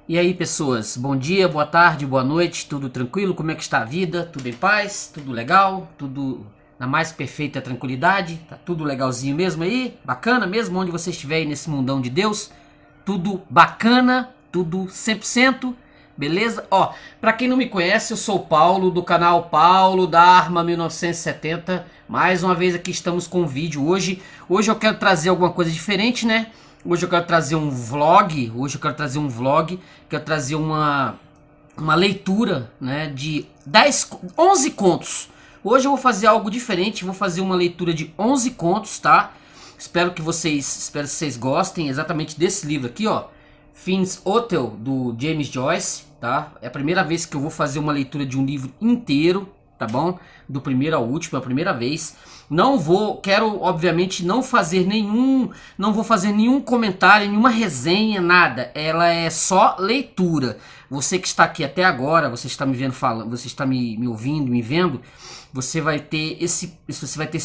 E aí, pessoas, bom dia, boa tarde, boa noite, tudo tranquilo? Como é que está a vida? Tudo em paz? Tudo legal? Tudo na mais perfeita tranquilidade? Tá tudo legalzinho mesmo aí? Bacana mesmo? Onde você estiver aí nesse mundão de Deus? Tudo bacana? Tudo 100%? Beleza? Ó, pra quem não me conhece, eu sou o Paulo, do canal Paulo da Arma 1970. Mais uma vez aqui estamos com um vídeo hoje. Hoje eu quero trazer alguma coisa diferente, né? Hoje eu quero trazer um vlog. Quero trazer uma leitura, né, de 11 contos. Hoje eu vou fazer algo diferente, vou fazer uma leitura de 11 contos, tá? Espero que vocês gostem exatamente desse livro aqui, ó. Fins Hotel, do James Joyce, tá? É a primeira vez que eu vou fazer uma leitura de um livro inteiro, tá bom? Do primeiro ao último, é a primeira vez. Quero obviamente não vou fazer nenhum comentário, nenhuma resenha, nada. Ela é só leitura. Você que está aqui até agora, você está me vendo falando, você está me ouvindo, me vendo, você vai ter esse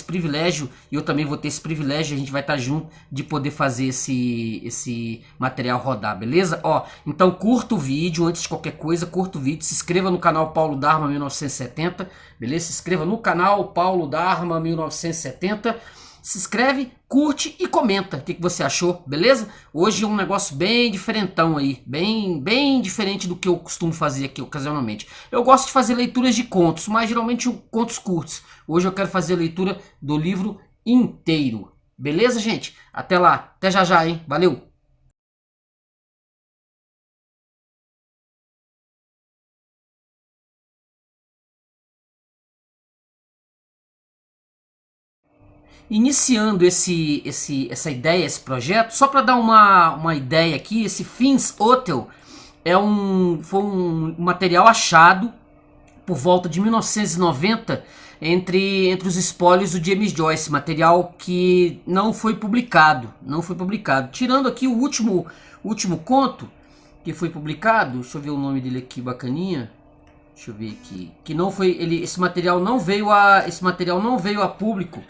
privilégio, e eu também vou ter esse privilégio, a gente vai estar junto de poder fazer esse material rodar, beleza? Ó, então curta o vídeo, antes de qualquer coisa, curta o vídeo, se inscreva no canal Paulo da Arma 1970, beleza? Se inscreva no canal Paulo da Arma 1970, se inscreve, curte e comenta o que você achou, beleza? Hoje é um negócio bem diferentão aí, bem diferente do que eu costumo fazer aqui ocasionalmente. Eu gosto de fazer leituras de contos, mas geralmente contos curtos. Hoje eu quero fazer a leitura do livro inteiro, beleza, gente? Até lá, até já já, hein? Valeu! Iniciando essa ideia, esse projeto, só para dar uma ideia aqui, esse Fins Hotel foi um material achado por volta de 1990 entre os espólios do James Joyce, material que não foi publicado, tirando aqui o último conto que foi publicado. Deixa eu ver o nome dele aqui, bacaninha. Deixa eu ver aqui, que não foi esse material não veio a público.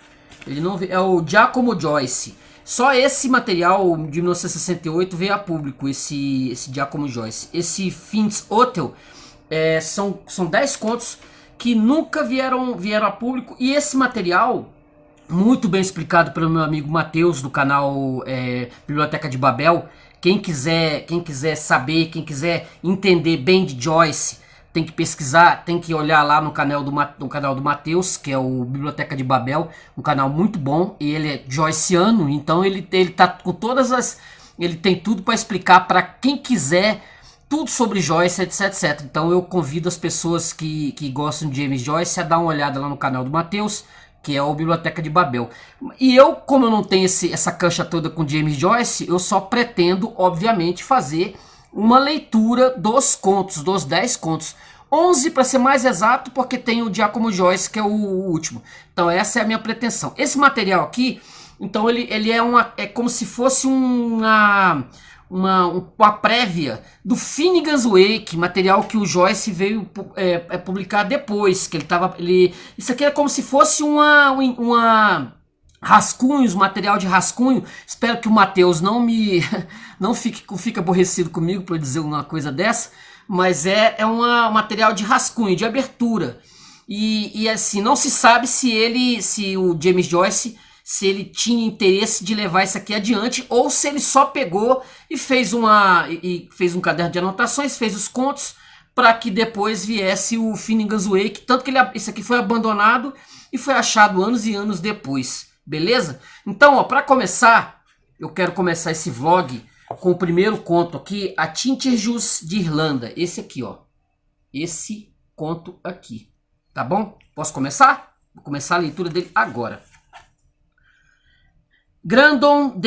Ele não veio, é o Giacomo Joyce. Só esse material de 1968 veio a público, esse Giacomo Joyce. Esse Fins Hotel são 10 contos que nunca vieram a público. E esse material, muito bem explicado pelo meu amigo Matheus, do canal Biblioteca de Babel. Quem quiser saber, quem quiser entender bem de Joyce, tem que pesquisar, tem que olhar lá no canal do Matheus, que é o Biblioteca de Babel, um canal muito bom, e ele é joyciano, então ele tá com ele tem tudo para explicar para quem quiser tudo sobre Joyce, etc. Então eu convido as pessoas que gostam de James Joyce a dar uma olhada lá no canal do Matheus, que é o Biblioteca de Babel. E eu, como eu não tenho essa cancha toda com James Joyce, eu só pretendo, obviamente, fazer uma leitura dos contos, dos 10 contos. 11 para ser mais exato, porque tem o Giacomo Joyce, que é o último. Então essa é a minha pretensão. Esse material aqui, então ele é como se fosse uma prévia do Finnegan's Wake, material que o Joyce veio publicar depois, que isso aqui é como se fosse rascunhos, material de rascunho. Espero que o Matheus não fique aborrecido comigo por dizer uma coisa dessa, mas é um material de rascunho, de abertura. E assim, não se sabe se o James Joyce, se ele tinha interesse de levar isso aqui adiante, ou se ele só pegou e fez um caderno de anotações, fez os contos, para que depois viesse o Finnegan's Wake. Tanto que isso aqui foi abandonado e foi achado anos e anos depois. Beleza? Então, ó, para começar, eu quero começar esse vlog com o primeiro conto aqui, A Tinterjus de Irlanda. Esse aqui, ó. Esse conto aqui. Tá bom? Posso começar? Vou começar a leitura dele agora. Grandon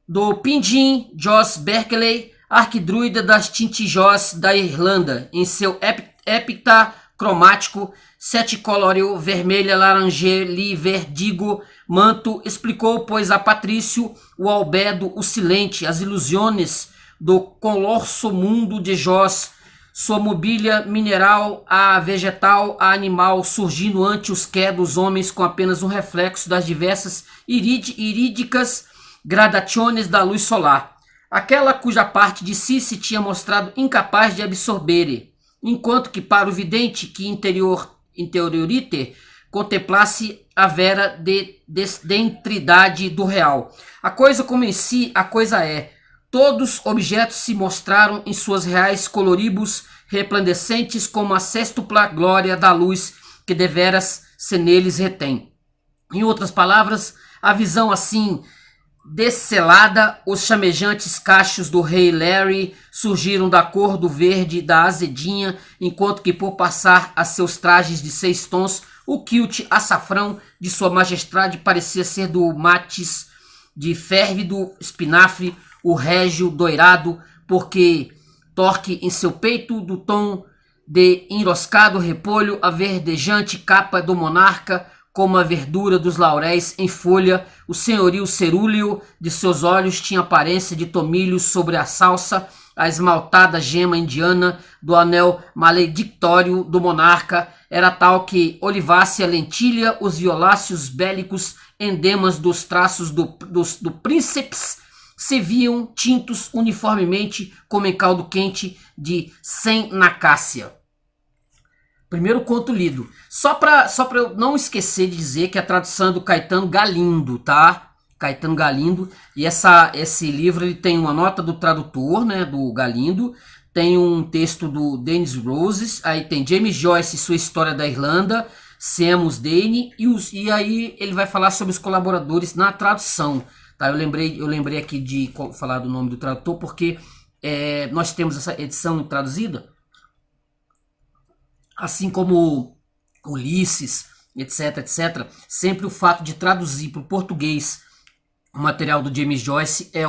do Pindin Jos Berkeley, arquidruida das Tintirjós da Irlanda, em seu épita cromático, seticolório, vermelha, laranje, verdigo, manto, explicou, pois, a Patrício o albedo, o silente, as ilusões do colorso mundo de Jos, sua mobília mineral, a vegetal, a animal, surgindo ante os quer dos homens com apenas um reflexo das diversas irídicas gradações da luz solar. aquela cuja parte de si se tinha mostrado incapaz de absorver, enquanto que para o vidente que interioriter contemplasse a vera dentridade do real. A coisa como em si, a coisa é. Todos objetos se mostraram em suas reais coloribus resplandecentes como a sextupla glória da luz que deveras se neles retém. Em outras palavras, a visão assim descelada, os chamejantes cachos do rei Larry surgiram da cor do verde da azedinha, enquanto que por passar a seus trajes de 6 tons, o quilte açafrão de sua majestade parecia ser do matiz de férvido espinafre, o régio doirado, porque torque em seu peito do tom de enroscado repolho a verdejante capa do monarca, como a verdura dos lauréis em folha, o senhorio cerúleo de seus olhos tinha aparência de tomilho sobre a salsa, a esmaltada gema indiana do anel maledictório do monarca era tal que olivasse a lentilha os violáceos bélicos endemas dos traços do príncipes se viam tintos uniformemente como em caldo quente de sem-nacácia. Primeiro conto lido. Só pra eu não esquecer de dizer que é a tradução é do Caetano Galindo, tá? Caetano Galindo. E esse livro ele tem uma nota do tradutor, né, do Galindo. Tem um texto do Dennis Roses. Aí tem James Joyce e sua História da Irlanda. Seamus Dane. E aí ele vai falar sobre os colaboradores na tradução. Tá? Eu lembrei aqui de falar do nome do tradutor porque nós temos essa edição traduzida. Assim como Ulisses, etc, etc, sempre o fato de traduzir para o português o material do James Joyce é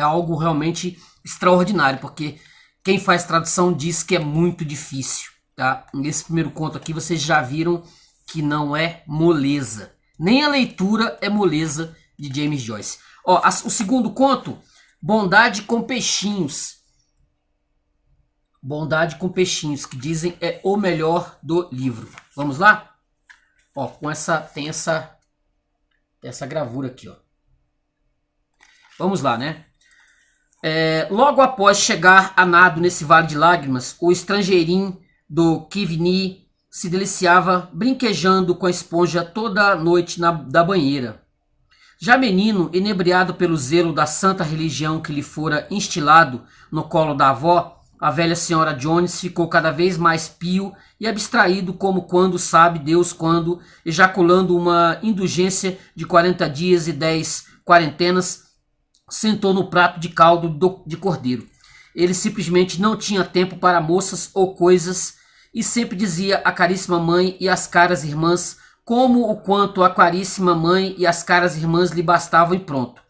algo realmente extraordinário, porque quem faz tradução diz que é muito difícil. Tá? Nesse primeiro conto aqui vocês já viram que não é moleza. Nem a leitura é moleza de James Joyce. Ó, o segundo conto, Bondade com Peixinhos. Bondade com Peixinhos, que dizem é o melhor do livro. Vamos lá? Ó, tem essa gravura aqui, ó. Vamos lá, né? Logo após chegar a nado nesse vale de lágrimas, o estrangeirinho do Kivni se deliciava brinquejando com a esponja toda a noite da banheira. Já menino, inebriado pelo zelo da santa religião que lhe fora instilado no colo da avó, a velha senhora Jones ficou cada vez mais pio e abstraído como quando sabe Deus quando, ejaculando uma indulgência de 40 dias e 10 quarentenas, sentou no prato de caldo de cordeiro. Ele simplesmente não tinha tempo para moças ou coisas e sempre dizia à caríssima mãe e às caras irmãs como o quanto a caríssima mãe e as caras irmãs lhe bastavam e pronto.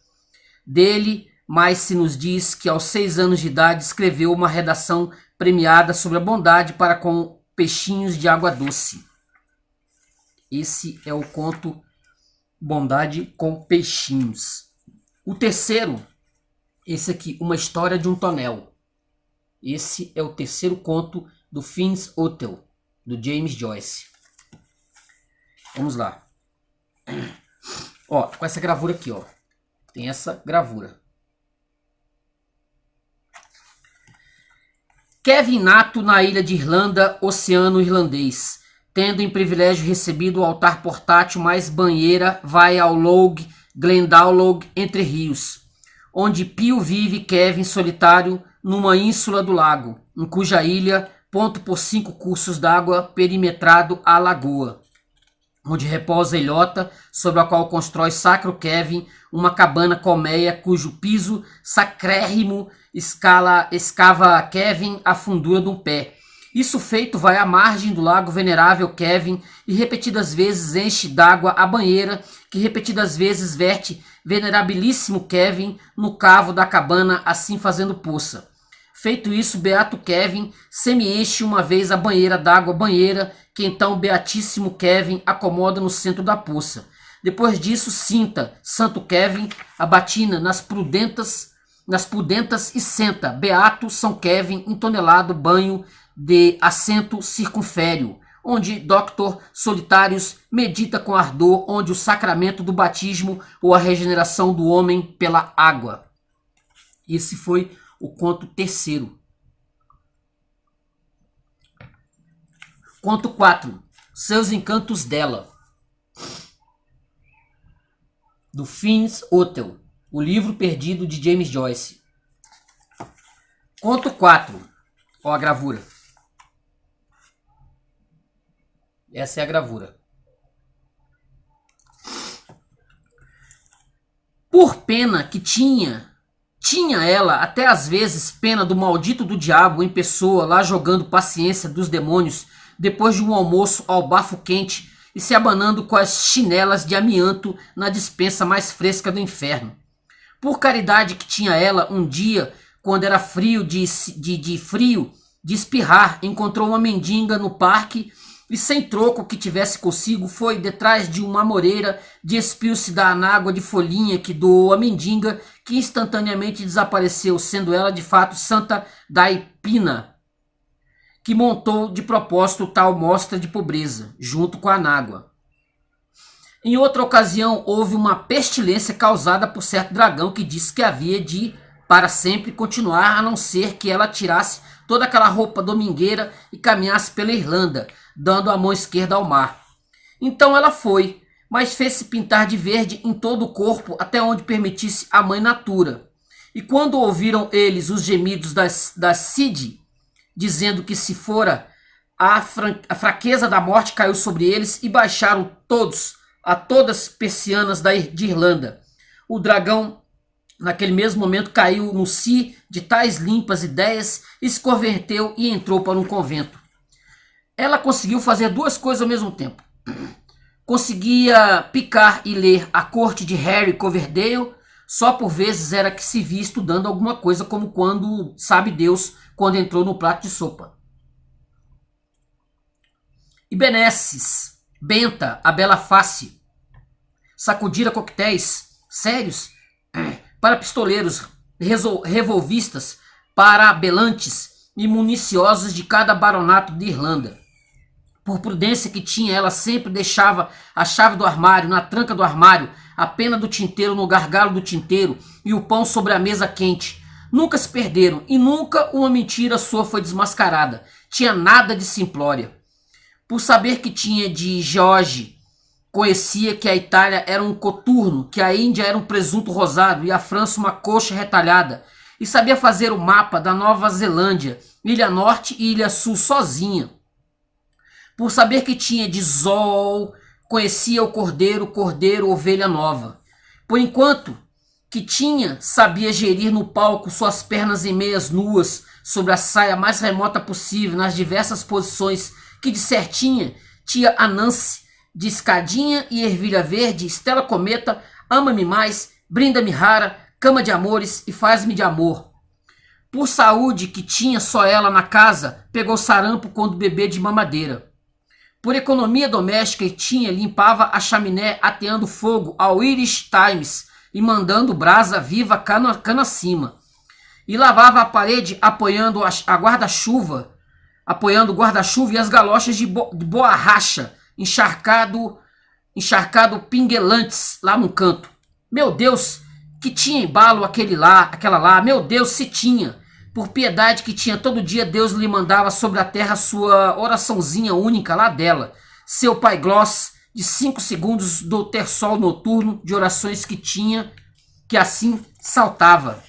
Dele mas se nos diz que aos 6 anos de idade escreveu uma redação premiada sobre a bondade para com peixinhos de água doce. Esse é o conto Bondade com Peixinhos. O terceiro, esse aqui, Uma História de um Tonel. Esse é o terceiro conto do Fins Hotel, do James Joyce. Vamos lá. Ó, com essa gravura aqui, ó. Tem essa gravura. Kevin nato na ilha de Irlanda, Oceano Irlandês. Tendo em privilégio recebido o altar portátil mais banheira, vai ao Lough, Glendalough, Entre Rios, onde Pio vive Kevin solitário numa ínsula do lago, em cuja ilha, ponto por 5 cursos d'água, perimetrado a lagoa, onde repousa a ilhota, sobre a qual constrói Sacro Kevin uma cabana colmeia, cujo piso sacrérrimo escava Kevin a fundura de um pé. Isso feito, vai à margem do lago venerável Kevin e repetidas vezes enche d'água a banheira, que repetidas vezes verte venerabilíssimo Kevin no cavo da cabana, assim fazendo poça. Feito isso, beato Kevin semi-enche uma vez a banheira d'água banheira, que então beatíssimo Kevin acomoda no centro da poça. Depois disso, cinta santo Kevin a batina nas pudentas e senta beato São Kevin em tonelado banho de assento circunféreo, onde Dr. Solitários medita com ardor, onde o sacramento do batismo ou a regeneração do homem pela água. Esse foi o conto terceiro. Conto 4. Seus encantos dela. Do Fins Hotel. O livro perdido de James Joyce. Conto 4. Ó a gravura. Essa é a gravura. Por pena que tinha ela até às vezes pena do maldito do diabo em pessoa lá jogando paciência dos demônios depois de um almoço ao bafo quente e se abanando com as chinelas de amianto na despensa mais fresca do inferno. Por caridade que tinha ela um dia, quando era frio de espirrar, encontrou uma mendiga no parque e sem troco que tivesse consigo, foi detrás de uma amoreira, despiu-se da anágua de folhinha que doou a mendiga, que instantaneamente desapareceu, sendo ela de fato Santa Daipina, que montou de propósito tal mostra de pobreza, junto com a anágua. Em outra ocasião, houve uma pestilência causada por certo dragão que disse que havia de, para sempre, continuar, a não ser que ela tirasse toda aquela roupa domingueira e caminhasse pela Irlanda, dando a mão esquerda ao mar. Então ela foi, mas fez-se pintar de verde em todo o corpo até onde permitisse a mãe natura. E quando ouviram eles os gemidos da Cid, dizendo que se fora a fraqueza da morte caiu sobre eles e baixaram a todas persianas de Irlanda. O dragão, naquele mesmo momento, caiu no si de tais limpas ideias e se converteu e entrou para um convento. Ela conseguiu fazer duas coisas ao mesmo tempo. Conseguia picar e ler a corte de Harry Coverdale, só por vezes era que se via estudando alguma coisa, como quando, sabe Deus, quando entrou no prato de sopa. E Benesses, Benta, a bela face, sacudira coquetéis sérios para pistoleiros, revolvistas para belantes e municiosos de cada baronato de Irlanda. Por prudência que tinha, ela sempre deixava a chave do armário na tranca do armário, a pena do tinteiro no gargalo do tinteiro e o pão sobre a mesa quente. Nunca se perderam e nunca uma mentira sua foi desmascarada. Tinha nada de simplória. Por saber que tinha de George, conhecia que a Itália era um coturno, que a Índia era um presunto rosado e a França uma coxa retalhada. E sabia fazer o mapa da Nova Zelândia, Ilha Norte e Ilha Sul sozinha. Por saber que tinha de Zol, conhecia o cordeiro, ovelha nova. Por enquanto que tinha, sabia gerir no palco suas pernas em meias nuas, sobre a saia mais remota possível, nas diversas posições que de certinha tinha a Nancy, de escadinha e ervilha verde, Estela Cometa, ama-me mais, brinda-me rara, cama de amores e faz-me de amor. Por saúde que tinha só ela na casa, pegou sarampo quando bebê de mamadeira. Por economia doméstica e tinha, limpava a chaminé ateando fogo ao Irish Times e mandando brasa viva cana acima. E lavava a parede apoiando a guarda-chuva, apoiando o guarda-chuva e as galochas de borracha, encharcado pinguelantes lá no canto. Meu Deus, que tinha embalo aquela lá, meu Deus, se tinha. Por piedade que tinha todo dia, Deus lhe mandava sobre a terra sua oraçãozinha única lá dela. Seu Pai Gloss, de 5 segundos do terçol noturno de orações que tinha, que assim saltava.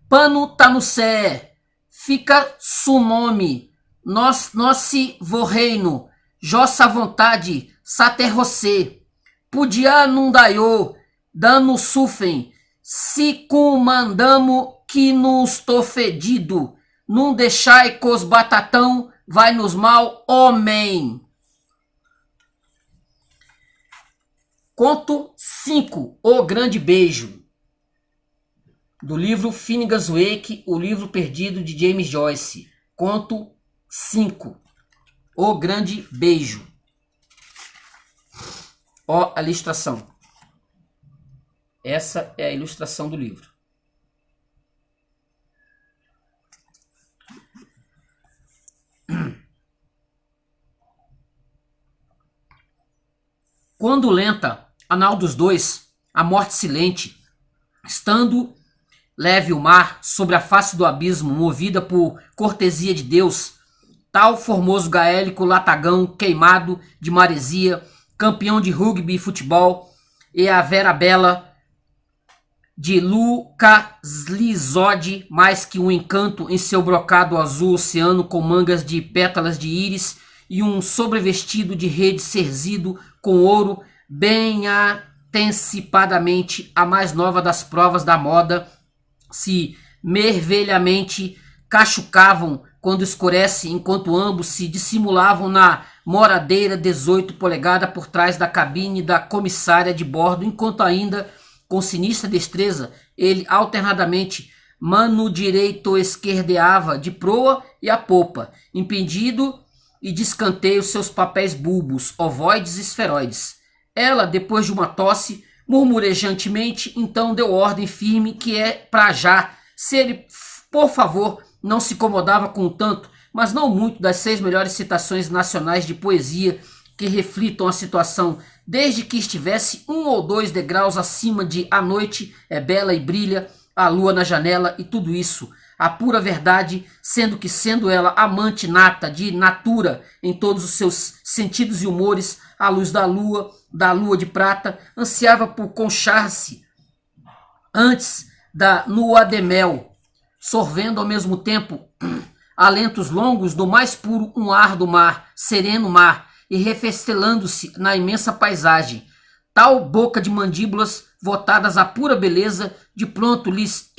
Pano tá no cé, fica su nome, nós se vo reino, jossa vontade, saterrocê, pudia não daiô, dano sufem, se comandamo que nos tô fedido, não deixai cos batatão, vai nos mal, homem. Conto 5, O Grande Beijo, do livro Finnegan's Wake, o livro perdido de James Joyce. Conto 5, O Grande Beijo. Ó a ilustração. Essa é a ilustração do livro. Quando lenta, anal dos dois, a morte silente, estando leve o mar sobre a face do abismo, movida por cortesia de Deus, tal formoso gaélico latagão queimado de maresia, campeão de rugby e futebol, e a Vera Bela de Luca Slizod, mais que um encanto em seu brocado azul oceano com mangas de pétalas de íris e um sobrevestido de rede cerzido com ouro, bem antecipadamente a mais nova das provas da moda, se mervelhamente cachucavam quando escurece, enquanto ambos se dissimulavam na moradeira 18 polegadas por trás da cabine da comissária de bordo, enquanto ainda, com sinistra destreza, ele alternadamente mano direito esquerdeava de proa e a popa, impedindo e de escanteio seus papéis bulbos, ovoides e esferoides. Ela, depois de uma tosse, murmurejantemente, então deu ordem firme que é pra já, se ele, por favor, não se incomodava com tanto, mas não muito, das 6 melhores citações nacionais de poesia que reflitam a situação, desde que estivesse 1 ou 2 degraus acima de A Noite é Bela e Brilha, A Lua na Janela e tudo isso. A pura verdade, sendo ela amante nata de natura em todos os seus sentidos e humores, à luz da lua de prata, ansiava por conchar-se antes da lua de mel, sorvendo ao mesmo tempo alentos longos do mais puro um ar do mar, sereno mar, e refestelando-se na imensa paisagem. Tal boca de mandíbulas votadas à pura beleza, de pronto lhes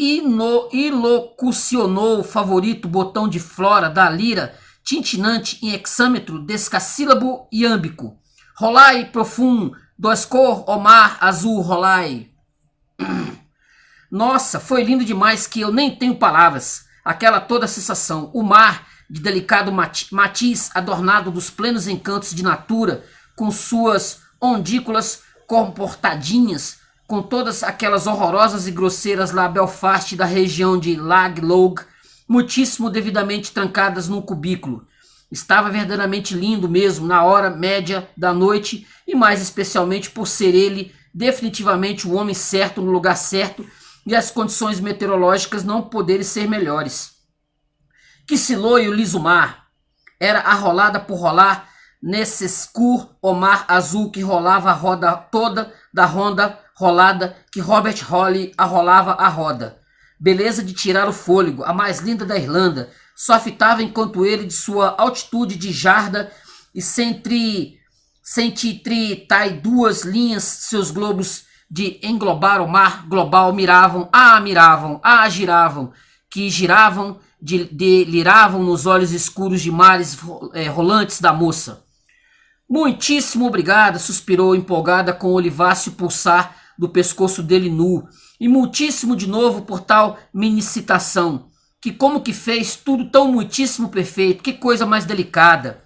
ilocucionou o favorito botão de flora da lira, tintinante em hexâmetro descassílabo iâmbico. Rolai profum, dois cor, o mar azul, rolai. Nossa, foi lindo demais que eu nem tenho palavras. Aquela toda sensação, o mar de delicado matiz adornado dos plenos encantos de natura, com suas ondículas comportadinhas, com todas aquelas horrorosas e grosseiras lá Belfast da região de Lag Log, muitíssimo devidamente trancadas num cubículo. Estava verdadeiramente lindo mesmo na hora média da noite, e mais especialmente por ser ele definitivamente o homem certo no lugar certo e as condições meteorológicas não poderem ser melhores. Que siloio liso mar! Era arrolada por rolar nesse escuro o mar azul que rolava a roda toda da ronda rolada que Robert Holly arrolava a roda. Beleza de tirar o fôlego, a mais linda da Irlanda, só fitava enquanto ele, de sua altitude de jarda e tai 2 linhas, seus globos de englobar o mar global miravam, giravam, que giravam, deliravam nos olhos escuros de mares rolantes da moça. Muitíssimo obrigada, suspirou empolgada com o oliváceo pulsar do pescoço dele nu, e muitíssimo de novo por tal minicitação, que como que fez tudo tão muitíssimo perfeito, que coisa mais delicada.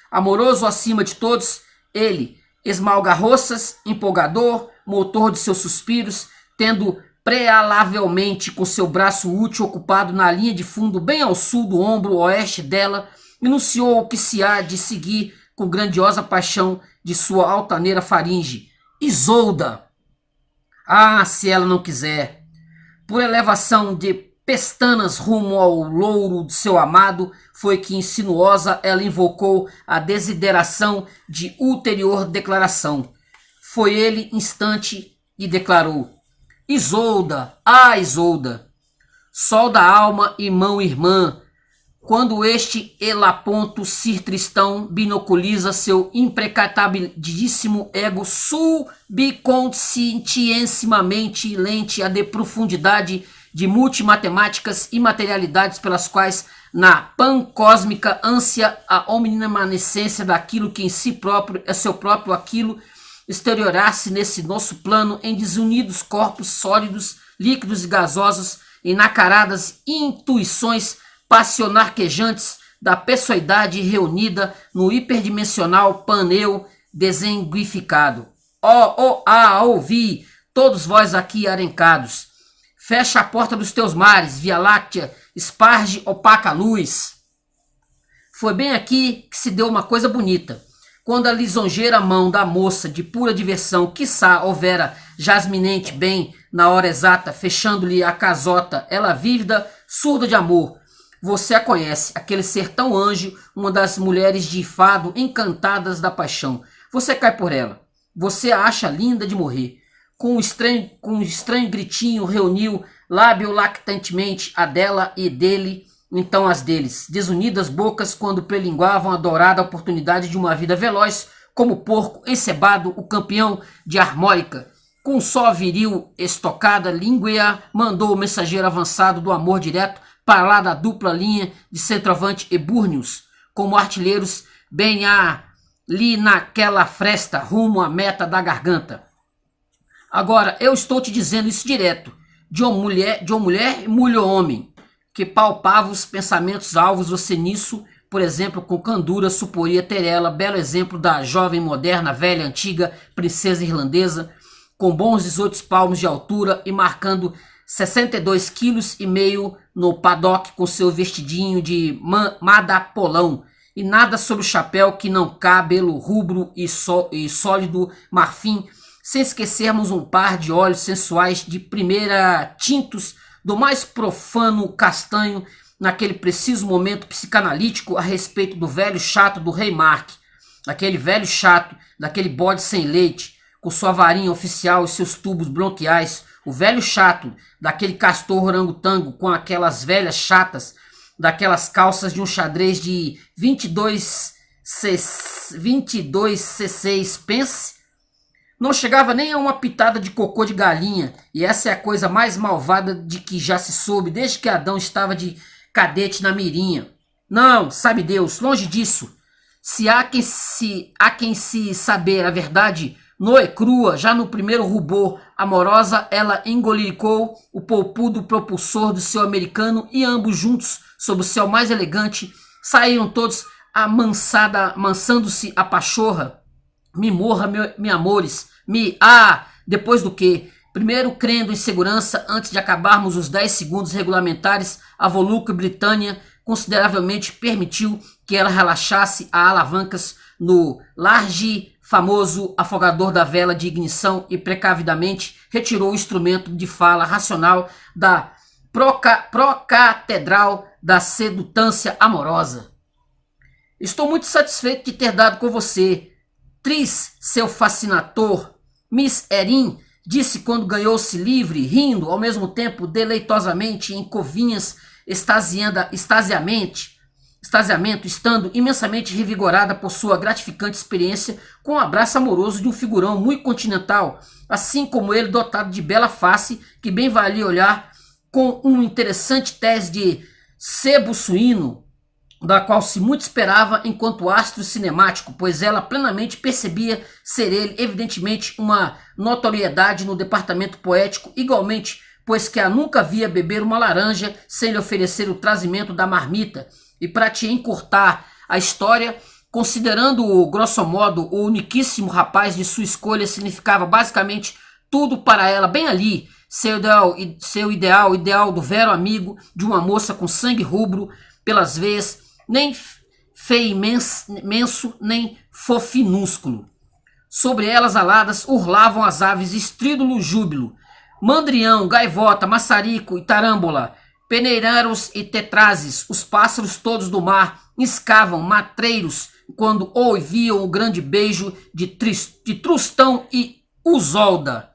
Amoroso acima de todos, ele, esmalgarroças, empolgador, motor de seus suspiros, tendo prealavelmente com seu braço útil ocupado na linha de fundo bem ao sul do ombro oeste dela, enunciou o que se há de seguir com grandiosa paixão de sua altaneira faringe. Isolda! Ah, se ela não quiser! Por elevação de pestanas rumo ao louro de seu amado, foi que insinuosa ela invocou a desideração de ulterior declaração. Foi ele instante e declarou: Isolda, ah Isolda, sol da alma, irmão, irmã, quando este elaponto Sir Tristão binoculiza seu imprecatabildíssimo ego subconscientissimamente lente a de profundidade de multimatemáticas e materialidades pelas quais, na pancósmica ânsia, a omnimanescência daquilo que em si próprio é seu próprio aquilo, exteriorar-se nesse nosso plano em desunidos corpos sólidos, líquidos e gasosos, em nacaradas intuições passionarquejantes da pessoidade reunida no hiperdimensional paneu desenguificado. Ouvi, todos vós aqui arencados. Fecha a porta dos teus mares, Via Láctea, esparge opaca luz. Foi bem aqui que se deu uma coisa bonita. quando a lisonjeira mão da moça de pura diversão, quiçá houvera jasminente bem na hora exata, fechando-lhe a casota, ela vívida, surda de amor. Você a conhece, aquele ser tão anjo, uma das mulheres de fado encantadas da paixão. Você cai por ela. Você a acha linda de morrer. Com um estranho gritinho reuniu lábio lactantemente a dela e dele, então as deles. Desunidas bocas quando prelinguavam a dourada oportunidade de uma vida veloz, como porco encebado, o campeão de harmônica. Com só viril estocada língua, mandou o mensageiro avançado do amor direto para lá da dupla linha de centroavante e Búrnios, como artilheiros bem ali naquela fresta rumo à meta da garganta. Agora, eu estou te dizendo isso direto, de uma mulher, mulher homem, que palpava os pensamentos alvos você nisso, por exemplo, com candura, suporia ter ela, belo exemplo da jovem moderna, velha, antiga, princesa irlandesa, com bons 18 palmos de altura e marcando 62,5 kg no paddock com seu vestidinho de madapolão e nada sobre o chapéu que não cabelo rubro e sólido marfim, sem esquecermos um par de olhos sensuais de primeira tintos do mais profano castanho naquele preciso momento psicanalítico a respeito do velho chato do rei Mark, aquele velho chato daquele bode sem leite, com sua varinha oficial e seus tubos bronquiais, o velho chato daquele castor orangotango com aquelas velhas chatas, daquelas calças de um xadrez de 22 C6 pence, não chegava nem a uma pitada de cocô de galinha, e essa é a coisa mais malvada de que já se soube desde que Adão estava de cadete na mirinha. Não, sabe Deus, longe disso. Se há quem se saber a verdade nua e crua, já no primeiro rubor amorosa, ela engoliricou o polpudo propulsor do seu americano e ambos juntos, sob o céu mais elegante, saíram todos amansando-se a pachorra. Me morra, me amores, depois do que? Primeiro, crendo em segurança, antes de acabarmos os 10 segundos regulamentares, a volúpia Britânia consideravelmente permitiu que ela relaxasse a alavancas no large famoso afogador da vela de ignição e precavidamente retirou o instrumento de fala racional da procatedral da sedutância amorosa. Estou muito satisfeito de ter dado com você, Tris, seu fascinator. Miss Erin disse quando ganhou-se livre, rindo, ao mesmo tempo deleitosamente em covinhas, extasiamento, estando imensamente revigorada por sua gratificante experiência com o abraço amoroso de um figurão muito continental, assim como ele dotado de bela face, que bem valia olhar, com um interessante tese de sebo suíno, da qual se muito esperava enquanto astro cinemático, pois ela plenamente percebia ser ele, evidentemente, uma notoriedade no departamento poético, igualmente, pois que a nunca via beber uma laranja sem lhe oferecer o trazimento da marmita. E para te encurtar a história, considerando-o, grosso modo, o uniquíssimo rapaz de sua escolha, significava basicamente tudo para ela, bem ali, seu ideal do vero amigo, de uma moça com sangue rubro pelas veias, nem feio imenso, nem fofinúsculo. Sobre elas aladas urlavam as aves estrídulo júbilo, mandrião, gaivota, maçarico e tarambola, peneireiros e tetrazes, os pássaros todos do mar, escavam matreiros quando ouviam o grande beijo de Trustão e Usolda.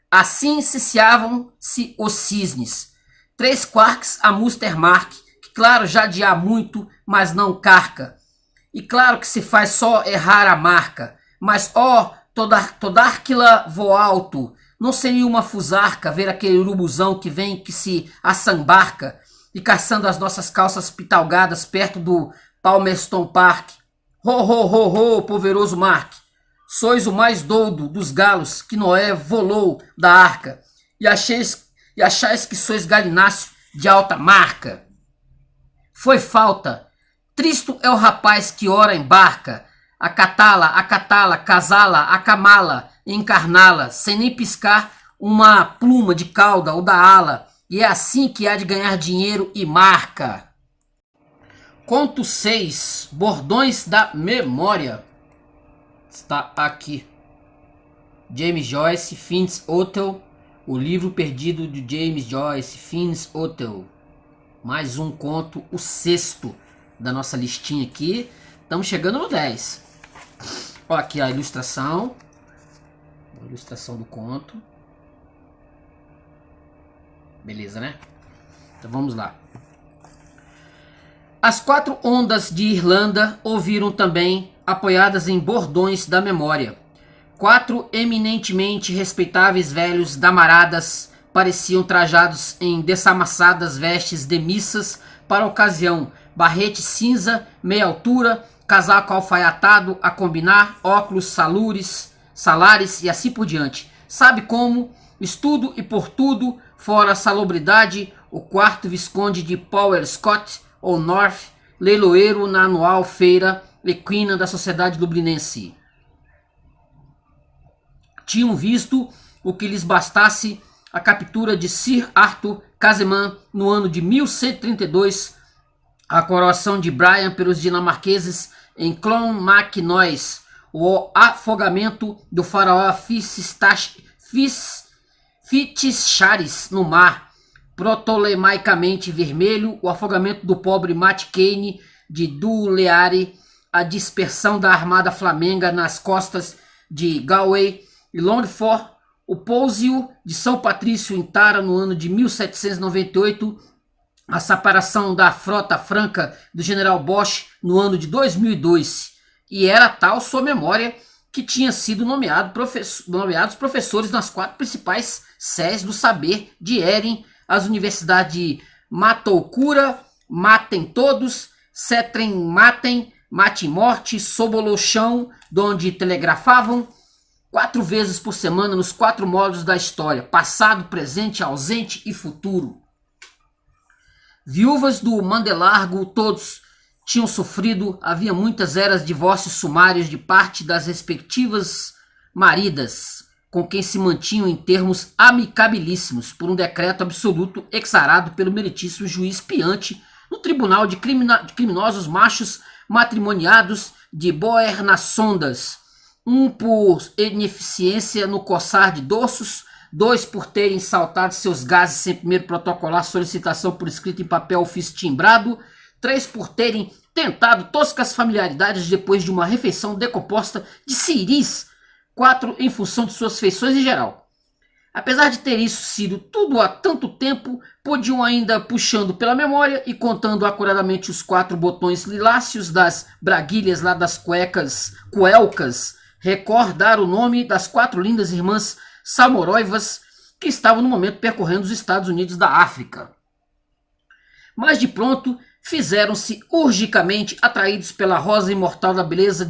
Assim ciciavam-se os cisnes. 3 quarks a Mustermark, que claro já de há muito, mas não carca. E claro que se faz só errar a marca, mas ó, todarquila voa alto. Não seria uma fusarca ver aquele urubuzão que vem que se assambarca e caçando as nossas calças pitalgadas perto do Palmerston Park. Ho, ho, ho, ho, poderoso Mark. Sois o mais doudo dos galos que Noé volou da arca e achais que sois galináceo de alta marca. Foi falta. Tristo é o rapaz que ora embarca, acatá-la, casá-la, acamá-la, encarná-la, sem nem piscar uma pluma de cauda ou da ala, e é assim que há de ganhar dinheiro e marca. Conto 6, Bordões da Memória. Está aqui. James Joyce, Fins Hotel. O livro perdido de James Joyce, Fins Hotel. Mais um conto, o 6º da nossa listinha aqui. Estamos chegando no 10. Olha aqui a ilustração. A ilustração do conto. Beleza, né? Então vamos lá. As 4 ondas de Irlanda ouviram também, apoiadas em bordões da memória. 4 eminentemente respeitáveis velhos damaradas pareciam trajados em dessamassadas vestes de missas para a ocasião, barrete cinza, meia altura, casaco alfaiatado a combinar, óculos salares e assim por diante. Sabe como? Estudo e por tudo, fora a salubridade, o quarto visconde de Power Scott ou North, leiloeiro na anual feira equina da sociedade dublinense. Tinham visto o que lhes bastasse a captura de Sir Arthur Casemans no ano de 1132, a coroação de Brian pelos dinamarqueses em Clonmacnoise, o afogamento do faraó Fitcharis no mar protolemaicamente vermelho, o afogamento do pobre Matt Caine de Duleare, a dispersão da armada flamenga nas costas de Galway e Longford, o pousio de São Patrício em Tara no ano de 1798, a separação da frota franca do general Bosch no ano de 2002. E era tal sua memória que tinha sido nomeados professores nas 4 principais séries do saber de Erin, as universidades de Matoukura, Matem Todos, Setren Matem, Mate Morte, Sobolochão, donde telegrafavam 4 vezes por semana nos 4 módulos da história, passado, presente, ausente e futuro. Viúvas do Mandelargo, todos tinham sofrido, havia muitas eras de divórcios sumários de parte das respectivas maridas, com quem se mantinham em termos amicabilíssimos por um decreto absoluto exarado pelo meritíssimo juiz Piante no tribunal de criminosos machos matrimoniados de Boernasondas, 1 por ineficiência no coçar de dorsos, 2 por terem saltado seus gases sem primeiro protocolar solicitação por escrito em papel ofício timbrado, 3 por terem tentado toscas familiaridades depois de uma refeição decomposta de ciris, 4 em função de suas feições em geral. Apesar de ter isso sido tudo há tanto tempo, podiam ainda, puxando pela memória e contando acuradamente os 4 botões liláceos das braguilhas lá das cuelcas, recordar o nome das 4 lindas irmãs Samoroivas que estavam no momento percorrendo os Estados Unidos da África. Mas de pronto fizeram-se urgicamente atraídos pela rosa imortal da beleza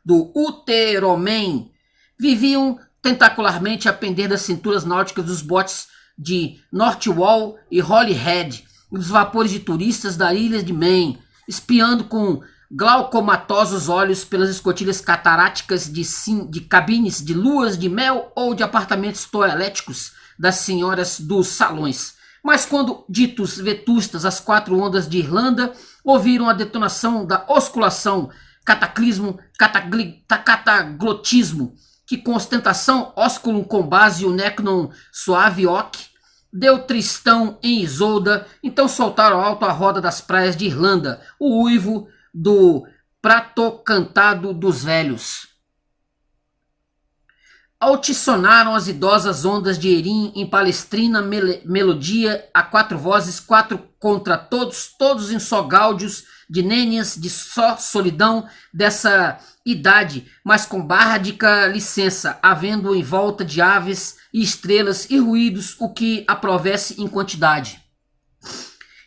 do Uteromen. Viviam tentacularmente a pender das cinturas náuticas dos botes de Northwall e Holyhead e dos vapores de turistas da ilha de Man, espiando com glaucomatosos olhos pelas escotilhas cataráticas de cabines de luas de mel ou de apartamentos toaléticos das senhoras dos salões. Mas quando ditos vetustas as 4 ondas de Irlanda ouviram a detonação da osculação, cataclismo, cataglotismo, que com ostentação osculum com base o necnon suave oc, deu Tristão em Isolda, então soltaram alto a roda das praias de Irlanda, o uivo do prato cantado dos velhos. Altissonaram as idosas ondas de Erin em palestrina melodia a 4 vozes, 4 contra todos, todos em só gáudios de nênias de só solidão dessa idade, mas com bárdica licença, havendo em volta de aves e estrelas e ruídos o que aprovesse em quantidade.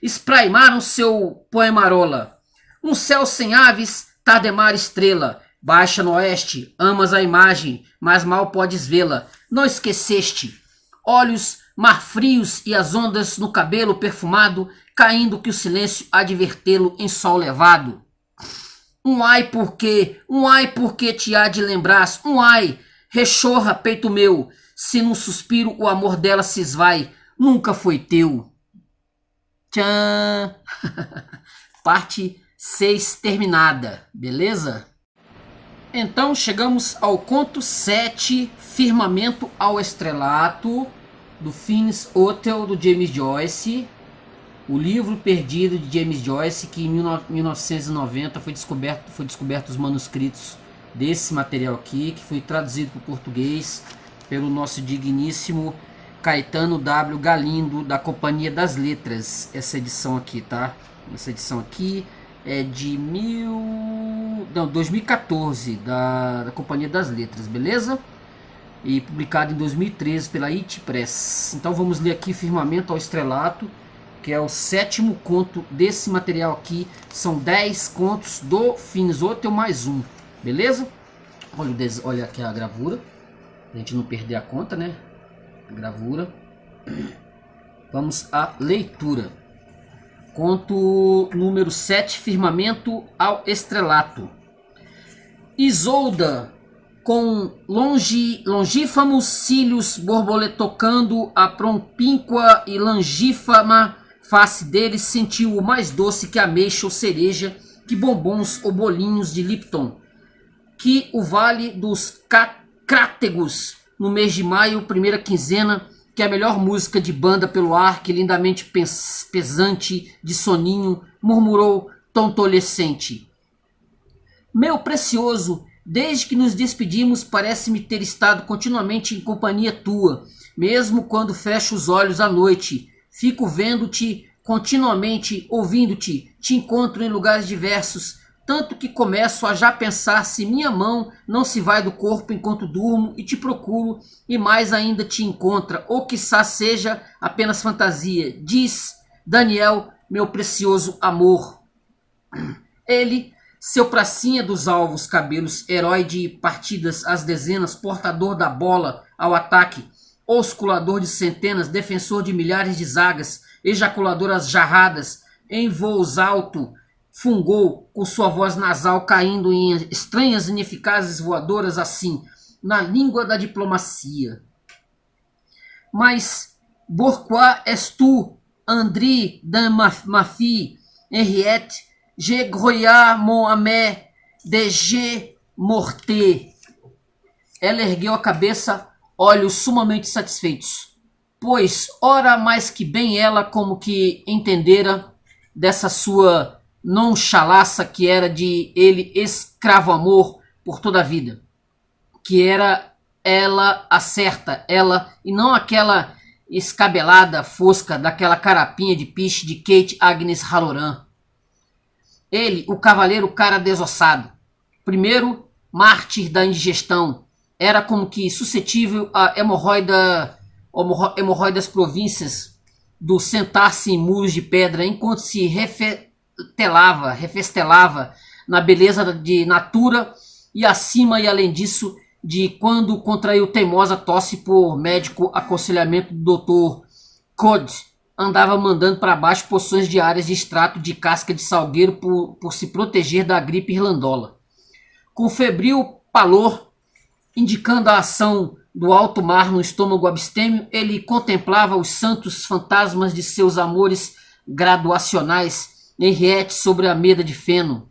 Espraimaram seu poemarola. Um céu sem aves, tardemar estrela, baixa no oeste, amas a imagem, mas mal podes vê-la, não esqueceste. Olhos marfrios e as ondas no cabelo perfumado, caindo que o silêncio há de vertê-lo em sol levado. Um ai porque te há de lembrar, um ai, rechorra peito meu, se num suspiro o amor dela se esvai, nunca foi teu. Tchan! Parte ser exterminada, beleza? Então chegamos ao conto 7, Firmamento ao Estrelato, do Finn's Hotel, do James Joyce. O livro perdido de James Joyce, que em 1990 foi descoberto os manuscritos desse material aqui, que foi traduzido para o português pelo nosso digníssimo Caetano W. Galindo, da Companhia das Letras. Essa edição aqui, tá? Essa edição aqui é de 2014, da Companhia das Letras, beleza? E publicado em 2013 pela It Press. Então vamos ler aqui Firmamento ao Estrelato, que é o 7º conto desse material aqui. São 10 contos do Finn's Hotel mais um, beleza? Olha aqui a gravura, pra gente não perder a conta, né? A gravura. Vamos à leitura. Conto número 7, Firmamento ao Estrelato. Isolda, com longífamos cílios borboletocando a propínqua e longífama face dele, sentiu o mais doce que ameixa ou cereja, que bombons ou bolinhos de Lipton, que o vale dos Crátegos, no mês de maio, primeira quinzena, que é a melhor música de banda pelo ar, que lindamente pesante de soninho, murmurou tontolescente. Meu precioso, desde que nos despedimos, parece-me ter estado continuamente em companhia tua, mesmo quando fecho os olhos à noite. Fico vendo-te continuamente, ouvindo-te, te encontro em lugares diversos, tanto que começo a já pensar se minha mão não se vai do corpo enquanto durmo e te procuro, e mais ainda te encontra, ou quiçá seja apenas fantasia. Diz, Daniel, meu precioso amor. Ele, seu pracinha dos alvos cabelos, herói de partidas às dezenas, portador da bola ao ataque, osculador de centenas, defensor de milhares de zagas, ejaculador às jarradas, em voos alto, fungou com sua voz nasal caindo em estranhas e ineficazes voadoras assim, na língua da diplomacia. Mas, pourquoi es tu, André de ma fille, Henriette, je groya mon amé de je morte. Ela ergueu a cabeça, olhos sumamente satisfeitos, pois, ora mais que bem ela como que entendera dessa sua nonchalaça que era de ele escravo amor por toda a vida, que era ela a certa, ela, e não aquela escabelada fosca daquela carapinha de piche de Kate Agnes Halloran. Ele, o cavaleiro cara desossado, primeiro mártir da indigestão, era como que suscetível a hemorroidas províncias do sentar-se em muros de pedra enquanto se refestelava na beleza de natura e acima e além disso de quando contraiu teimosa tosse por médico aconselhamento do Dr. Code, andava mandando para baixo poções diárias de extrato de casca de salgueiro por se proteger da gripe irlandola. Com febril palor, indicando a ação do alto mar no estômago abstêmio, ele contemplava os santos fantasmas de seus amores graduacionais, Henriette sobre a meda de feno,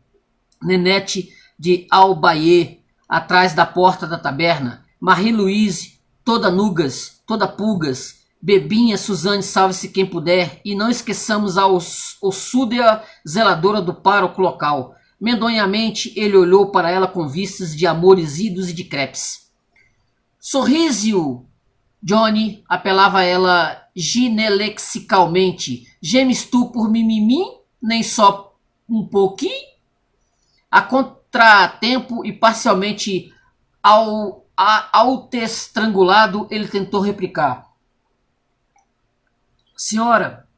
Nenete de Albaie, atrás da porta da taberna, Marie-Louise, toda nugas, toda pulgas, Bebinha, Suzane, salve-se quem puder, e não esqueçamos a Ossúdia, zeladora do pároco local. Medonhamente ele olhou para ela com vistas de amores idos e de crepes. Sorrísio, Johnny, apelava ela ginelexicalmente. Gemes tu por mimimi? Nem só um pouquinho? A contratempo e parcialmente autoestrangulado, ele tentou replicar. Senhora,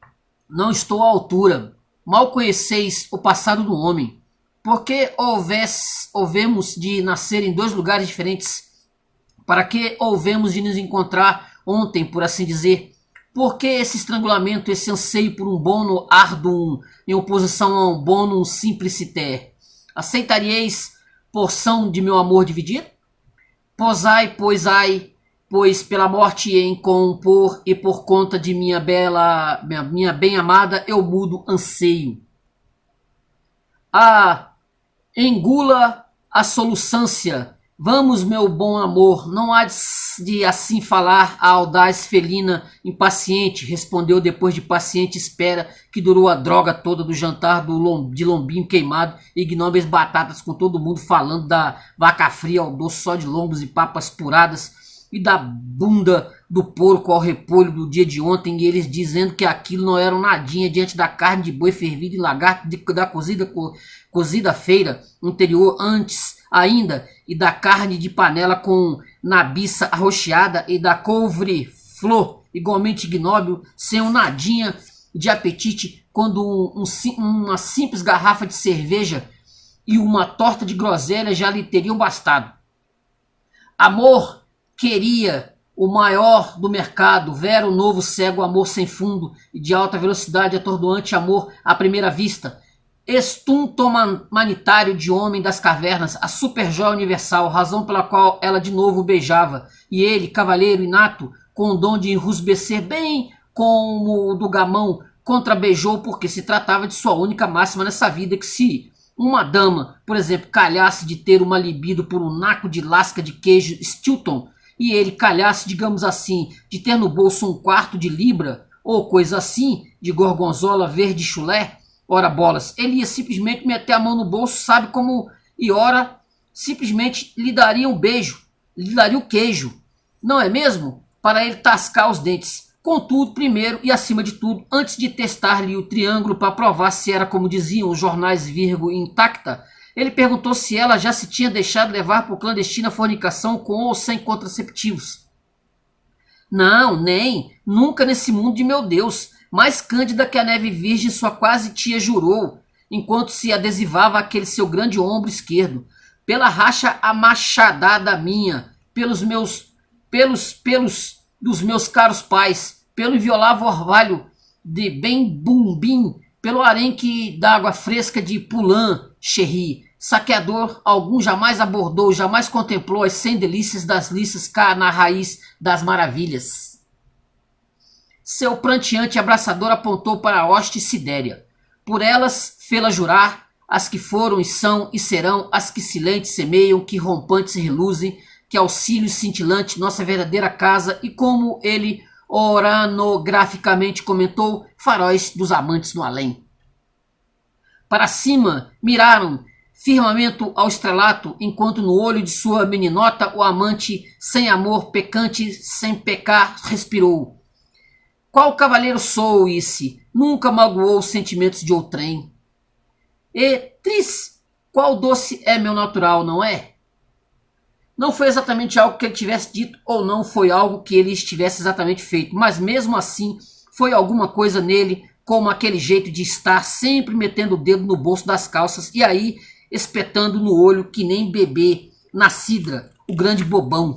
não estou à altura. Mal conheceis o passado do homem. Por que houvemos de nascer em dois lugares diferentes? Para que houvemos de nos encontrar ontem, por assim dizer? Por que esse estrangulamento, esse anseio por um bono ardum em oposição a um bonum simpliciter? Aceitaríeis porção de meu amor dividido? Posai, pois pela morte em compor e por conta de minha bem-amada eu mudo anseio. Ah, engula a soluçância. Vamos, meu bom amor, não há de assim falar a audaz felina impaciente, respondeu depois de paciente espera que durou a droga toda do jantar de lombinho queimado e ignóbeis batatas com todo mundo falando da vaca fria ao doce só de lombos e papas puradas e da bunda do porco ao repolho do dia de ontem e eles dizendo que aquilo não era um nadinha diante da carne de boi fervido e lagarto da cozida feira anterior antes ainda e da carne de panela com nabiça arroxeada e da couve-flor igualmente ignóbil sem um nadinha de apetite quando uma simples garrafa de cerveja e uma torta de groselha já lhe teriam bastado. Amor queria o maior do mercado, vera o novo cego amor sem fundo e de alta velocidade atordoante amor à primeira vista, extunto humanitário de homem das cavernas, a superjoia universal, razão pela qual ela de novo beijava, e ele, cavalheiro inato, com o dom de enrusbecer bem como o do gamão, contrabeijou porque se tratava de sua única máxima nessa vida que se uma dama, por exemplo, calhasse de ter uma libido por um naco de lasca de queijo Stilton e ele calhasse, digamos assim, de ter no bolso um quarto de libra ou coisa assim, de gorgonzola verde chulé, ora bolas, ele ia simplesmente meter a mão no bolso, sabe como, e ora simplesmente lhe daria um beijo, lhe daria o queijo, não é mesmo? Para ele tascar os dentes. Contudo, primeiro e acima de tudo, antes de testar-lhe o triângulo para provar se era, como diziam os jornais Virgo, intacta, ele perguntou se ela já se tinha deixado levar por clandestina fornicação com ou sem contraceptivos. Não, nem, nunca nesse mundo de meu Deus, mais cândida que a neve virgem sua quase tia jurou, enquanto se adesivava aquele seu grande ombro esquerdo. Pela racha amachadada minha, pelos dos meus caros pais, pelo inviolável orvalho de bem bumbim, pelo arenque d'água fresca de Poulain, Cherry, saqueador algum jamais abordou, jamais contemplou as 100 delícias das liças cá na raiz das maravilhas. Seu pranteante abraçador apontou para a hoste Sidéria. Por elas fê-la jurar, as que foram e são e serão, as que silentes semeiam, que rompantes reluzem, que auxílio cintilante nossa verdadeira casa e como ele oranograficamente comentou, faróis dos amantes no além. Para cima miraram firmamento ao estrelato, enquanto no olho de sua meninota o amante, sem amor, pecante, sem pecar, respirou. Qual cavaleiro sou, esse? Nunca magoou os sentimentos de outrem. E, tris, qual doce é meu natural, não é? Não foi exatamente algo que ele tivesse dito ou não foi algo que ele estivesse exatamente feito, mas mesmo assim foi alguma coisa nele, como aquele jeito de estar sempre metendo o dedo no bolso das calças e aí espetando no olho que nem bebê na cidra, o grande bobão.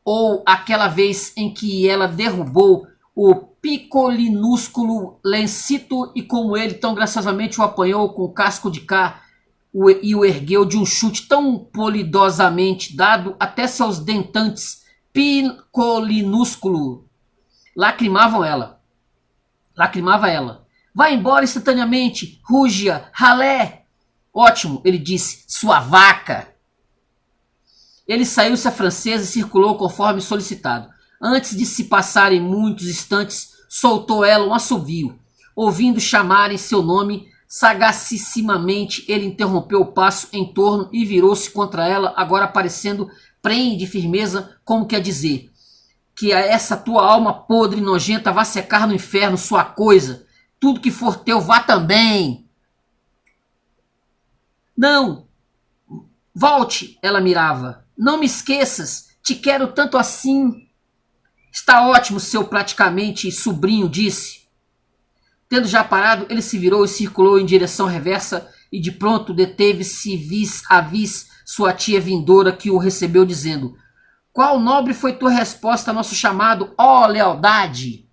Ou aquela vez em que ela derrubou o picolinúsculo Lencito e como ele tão graciosamente o apanhou com o casco de cá e o ergueu de um chute tão polidosamente dado até seus dentantes picolinúsculo. Lacrimava ela. Vá embora instantaneamente, rúgia, ralé. Ótimo, ele disse, sua vaca. Ele saiu-se a francesa e circulou conforme solicitado. Antes de se passarem muitos instantes, soltou ela um assovio. Ouvindo chamarem seu nome, sagacissimamente ele interrompeu o passo em torno e virou-se contra ela, agora parecendo prenhe de firmeza, como quer dizer, que a essa tua alma podre e nojenta vá secar no inferno sua coisa, tudo que for teu vá também. Não, volte, ela mirava, não me esqueças, te quero tanto assim. Está ótimo, seu praticamente sobrinho disse. Tendo já parado, ele se virou e circulou em direção reversa e de pronto deteve-se vis a vis sua tia vindoura que o recebeu dizendo: qual nobre foi tua resposta ao nosso chamado, ó lealdade?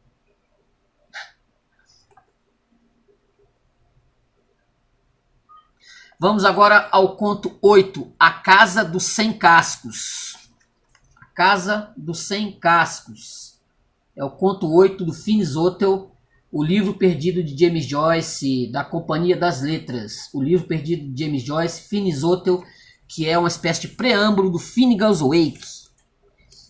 Vamos agora ao conto 8, A Casa dos 100 Cascos. A Casa dos 100 Cascos. É o conto 8 do Finis Otel, O Livro Perdido de James Joyce, da Companhia das Letras. O Livro Perdido de James Joyce, Finis Otel, que é uma espécie de preâmbulo do Finnegan's Wake.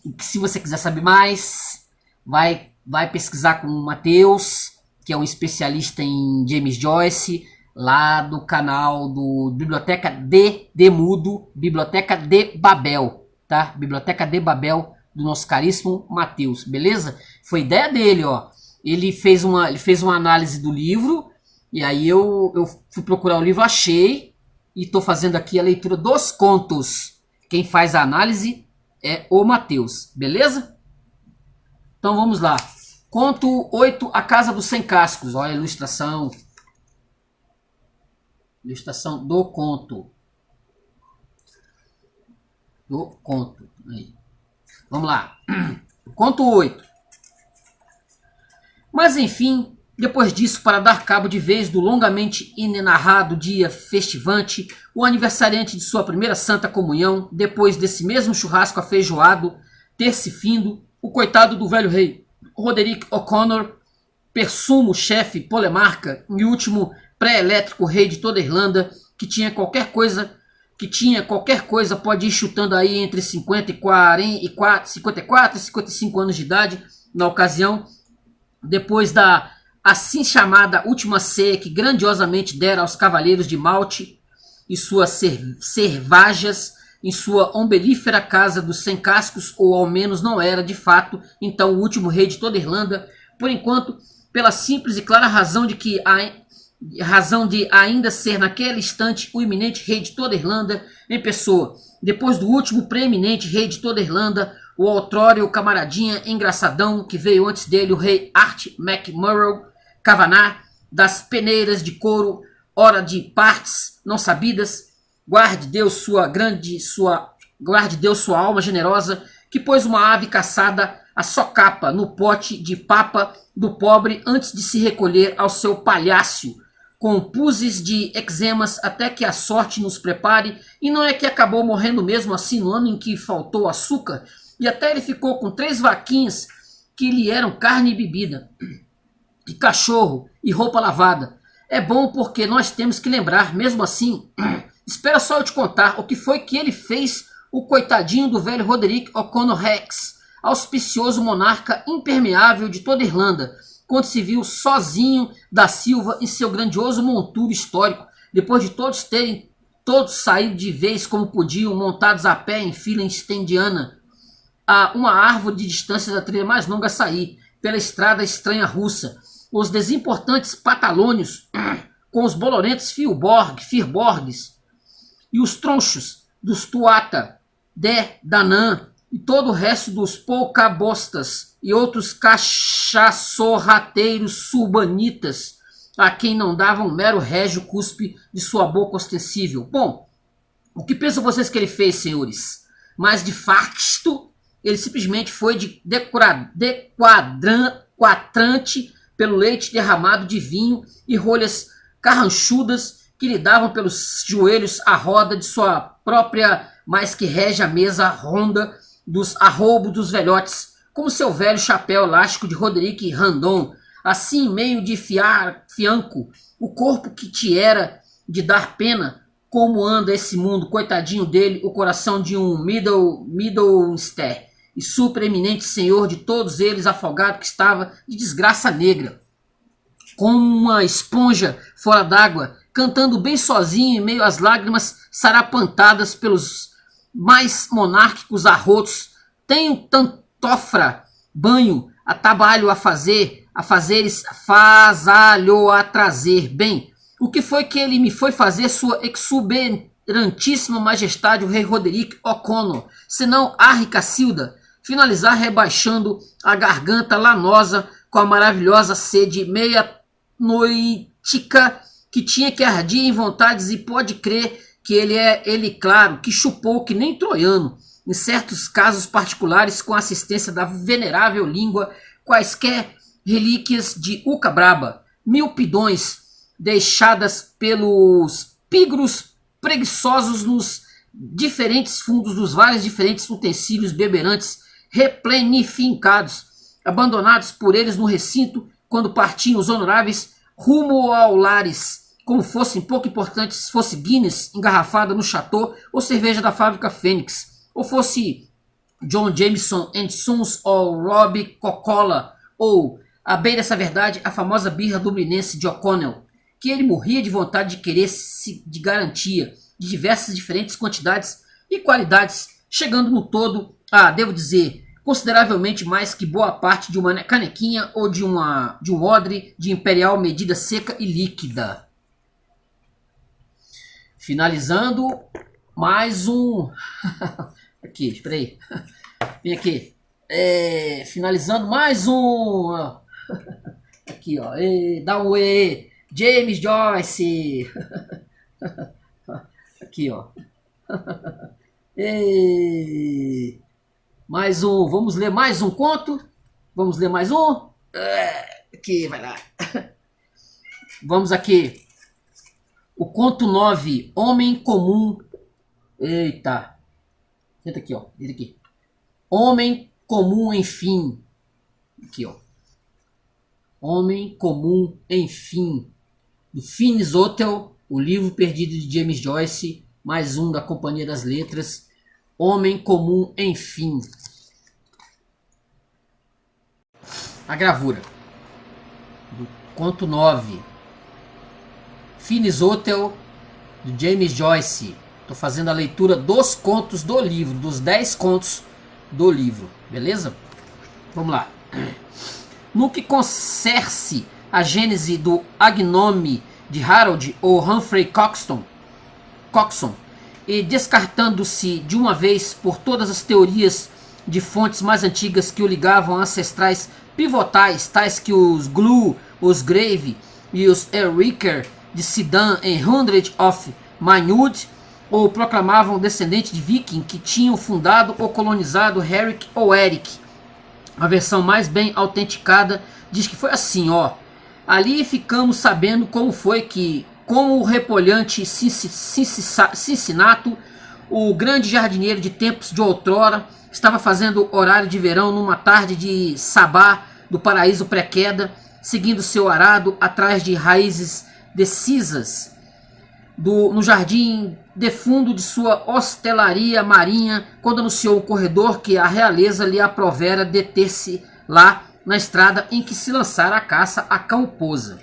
E que, se você quiser saber mais, vai pesquisar com o Matheus, que é um especialista em James Joyce, lá do canal do Biblioteca de Mudo, Biblioteca de Babel, tá? Biblioteca de Babel, do nosso caríssimo Matheus, beleza? Foi ideia dele, ó. Ele fez uma análise do livro, e aí eu fui procurar o livro, achei, e tô fazendo aqui a leitura dos contos. Quem faz a análise é o Matheus, beleza? Então vamos lá. Conto 8, A Casa dos 100 Cascos. Olha a ilustração. Ilustração do conto. Aí. Vamos lá. Conto 8. Mas enfim, depois disso, para dar cabo de vez do longamente inenarrado dia festivante, o aniversariante de sua primeira santa comunhão, depois desse mesmo churrasco afeijoado ter se findo, o coitado do velho rei Roderick O'Connor, persumo chefe polemarca e último pré-elétrico rei de toda a Irlanda, que tinha qualquer coisa, pode ir chutando aí entre 54 e 55 anos de idade, na ocasião, depois da assim chamada última ceia que grandiosamente dera aos cavaleiros de Malte e suas cervajas em sua ombelífera casa dos 100 cascos, ou ao menos não era de fato, então o último rei de toda a Irlanda, por enquanto, pela simples e clara razão de ainda ser naquele instante o iminente rei de toda a Irlanda em pessoa, depois do último preeminente rei de toda a Irlanda, o outrora o camaradinha engraçadão que veio antes dele, o rei Art MacMurrough Kavanagh, das peneiras de couro, hora de partes não sabidas, guarde Deus sua alma generosa, que pôs uma ave caçada a socapa no pote de papa do pobre antes de se recolher ao seu palhaço, com puzes de eczemas até que a sorte nos prepare, e não é que acabou morrendo mesmo assim no ano em que faltou açúcar, e até ele ficou com 3 vaquinhas que lhe eram carne e bebida, e cachorro e roupa lavada. É bom porque nós temos que lembrar, mesmo assim, espera só eu te contar o que foi que ele fez, o coitadinho do velho Roderick O'Connor Rex, auspicioso monarca impermeável de toda a Irlanda, quando se viu sozinho da Silva em seu grandioso monturo histórico, depois de todos saído de vez como podiam, montados a pé em fila estendiana, a uma árvore de distância da trilha mais longa a sair, pela estrada estranha russa, os desimportantes patalônios, com os bolorentos firborgues, e os tronchos dos Tuata, de Danã, e todo o resto dos poucabostas e outros cachaçorrateiros surbanitas, a quem não dava um mero régio cuspe de sua boca ostensível. Bom, o que pensam vocês que ele fez, senhores? Mas de facto, ele simplesmente foi de quatrante pelo leite derramado de vinho e rolhas carranchudas que lhe davam pelos joelhos a roda de sua própria, mais que régia mesa ronda dos arroubos dos velhotes, como seu velho chapéu elástico de Roderick Randon, assim meio de fianco, o corpo que te era de dar pena, como anda esse mundo, coitadinho dele, o coração de um Middlester, e supereminente senhor de todos eles, afogado que estava de desgraça negra, como uma esponja fora d'água, cantando bem sozinho em meio às lágrimas sarapantadas pelos mais monárquicos arrotos. Tenho tantofra, banho, atabalho a fazeres, fazalho a trazer. Bem, o que foi que ele me foi fazer, sua exuberantíssima majestade, o rei Roderick O'Connor, senão Arri Cacilda, finalizar rebaixando a garganta lanosa com a maravilhosa sede meia-noitica que tinha que ardir em vontades, e pode crer que ele claro, que chupou que nem troiano, em certos casos particulares, com assistência da venerável língua, quaisquer relíquias de Uca Braba, 1000 pidões deixadas pelos pigros preguiçosos nos diferentes fundos dos vários diferentes utensílios beberantes replenificados, abandonados por eles no recinto, quando partiam os honoráveis rumo ao lares, como fossem pouco importantes, se fosse Guinness engarrafada no Chateau ou cerveja da fábrica Fênix, ou fosse John Jameson and Sons ou Robbie Coca-Cola, ou, a bem dessa verdade, a famosa birra dublinense de O'Connell, que ele morria de vontade de querer de garantia, de diversas diferentes quantidades e qualidades, chegando no todo a, devo dizer, consideravelmente mais que boa parte de uma canequinha ou de um odre de imperial medida seca e líquida. Finalizando, mais um... aqui, espera aí. Vem aqui. Finalizando, mais um... aqui, ó. Dá um E. James Joyce. Aqui, ó. Mais um. Vamos ler mais um conto. Vamos ler mais um. Aqui, vai lá. Vamos aqui. O conto 9. Homem comum. Eita. Senta aqui, ó. Senta aqui. Homem comum, enfim. Aqui, ó. Homem comum, enfim. Do Finis Hotel, o livro perdido de James Joyce, mais um da Companhia das Letras. Homem comum, enfim. A gravura do conto 9. Finis Hotel, de James Joyce. Estou fazendo a leitura dos contos do livro, dos 10 contos do livro, beleza? Vamos lá. No que concerne a gênese do agnome de Harold ou Humphrey Coxon, e descartando-se de uma vez por todas as teorias de fontes mais antigas que o ligavam a ancestrais pivotais, tais que os Glue, os Grave e os Elricker de Sidan em Hundred of Maynooth, ou proclamavam descendente de viking que tinham fundado ou colonizado Herrick ou Eric. A versão mais bem autenticada diz que foi assim, ó. Ali ficamos sabendo como foi que, com o repolhante Cincinnato, o grande jardineiro de tempos de outrora, estava fazendo horário de verão numa tarde de sabá do paraíso pré-queda, seguindo seu arado atrás de raízes decisas no jardim de fundo de sua hostelaria marinha, quando anunciou o corredor que a realeza lhe aprovera deter-se lá na estrada em que se lançara a caça a Calposa.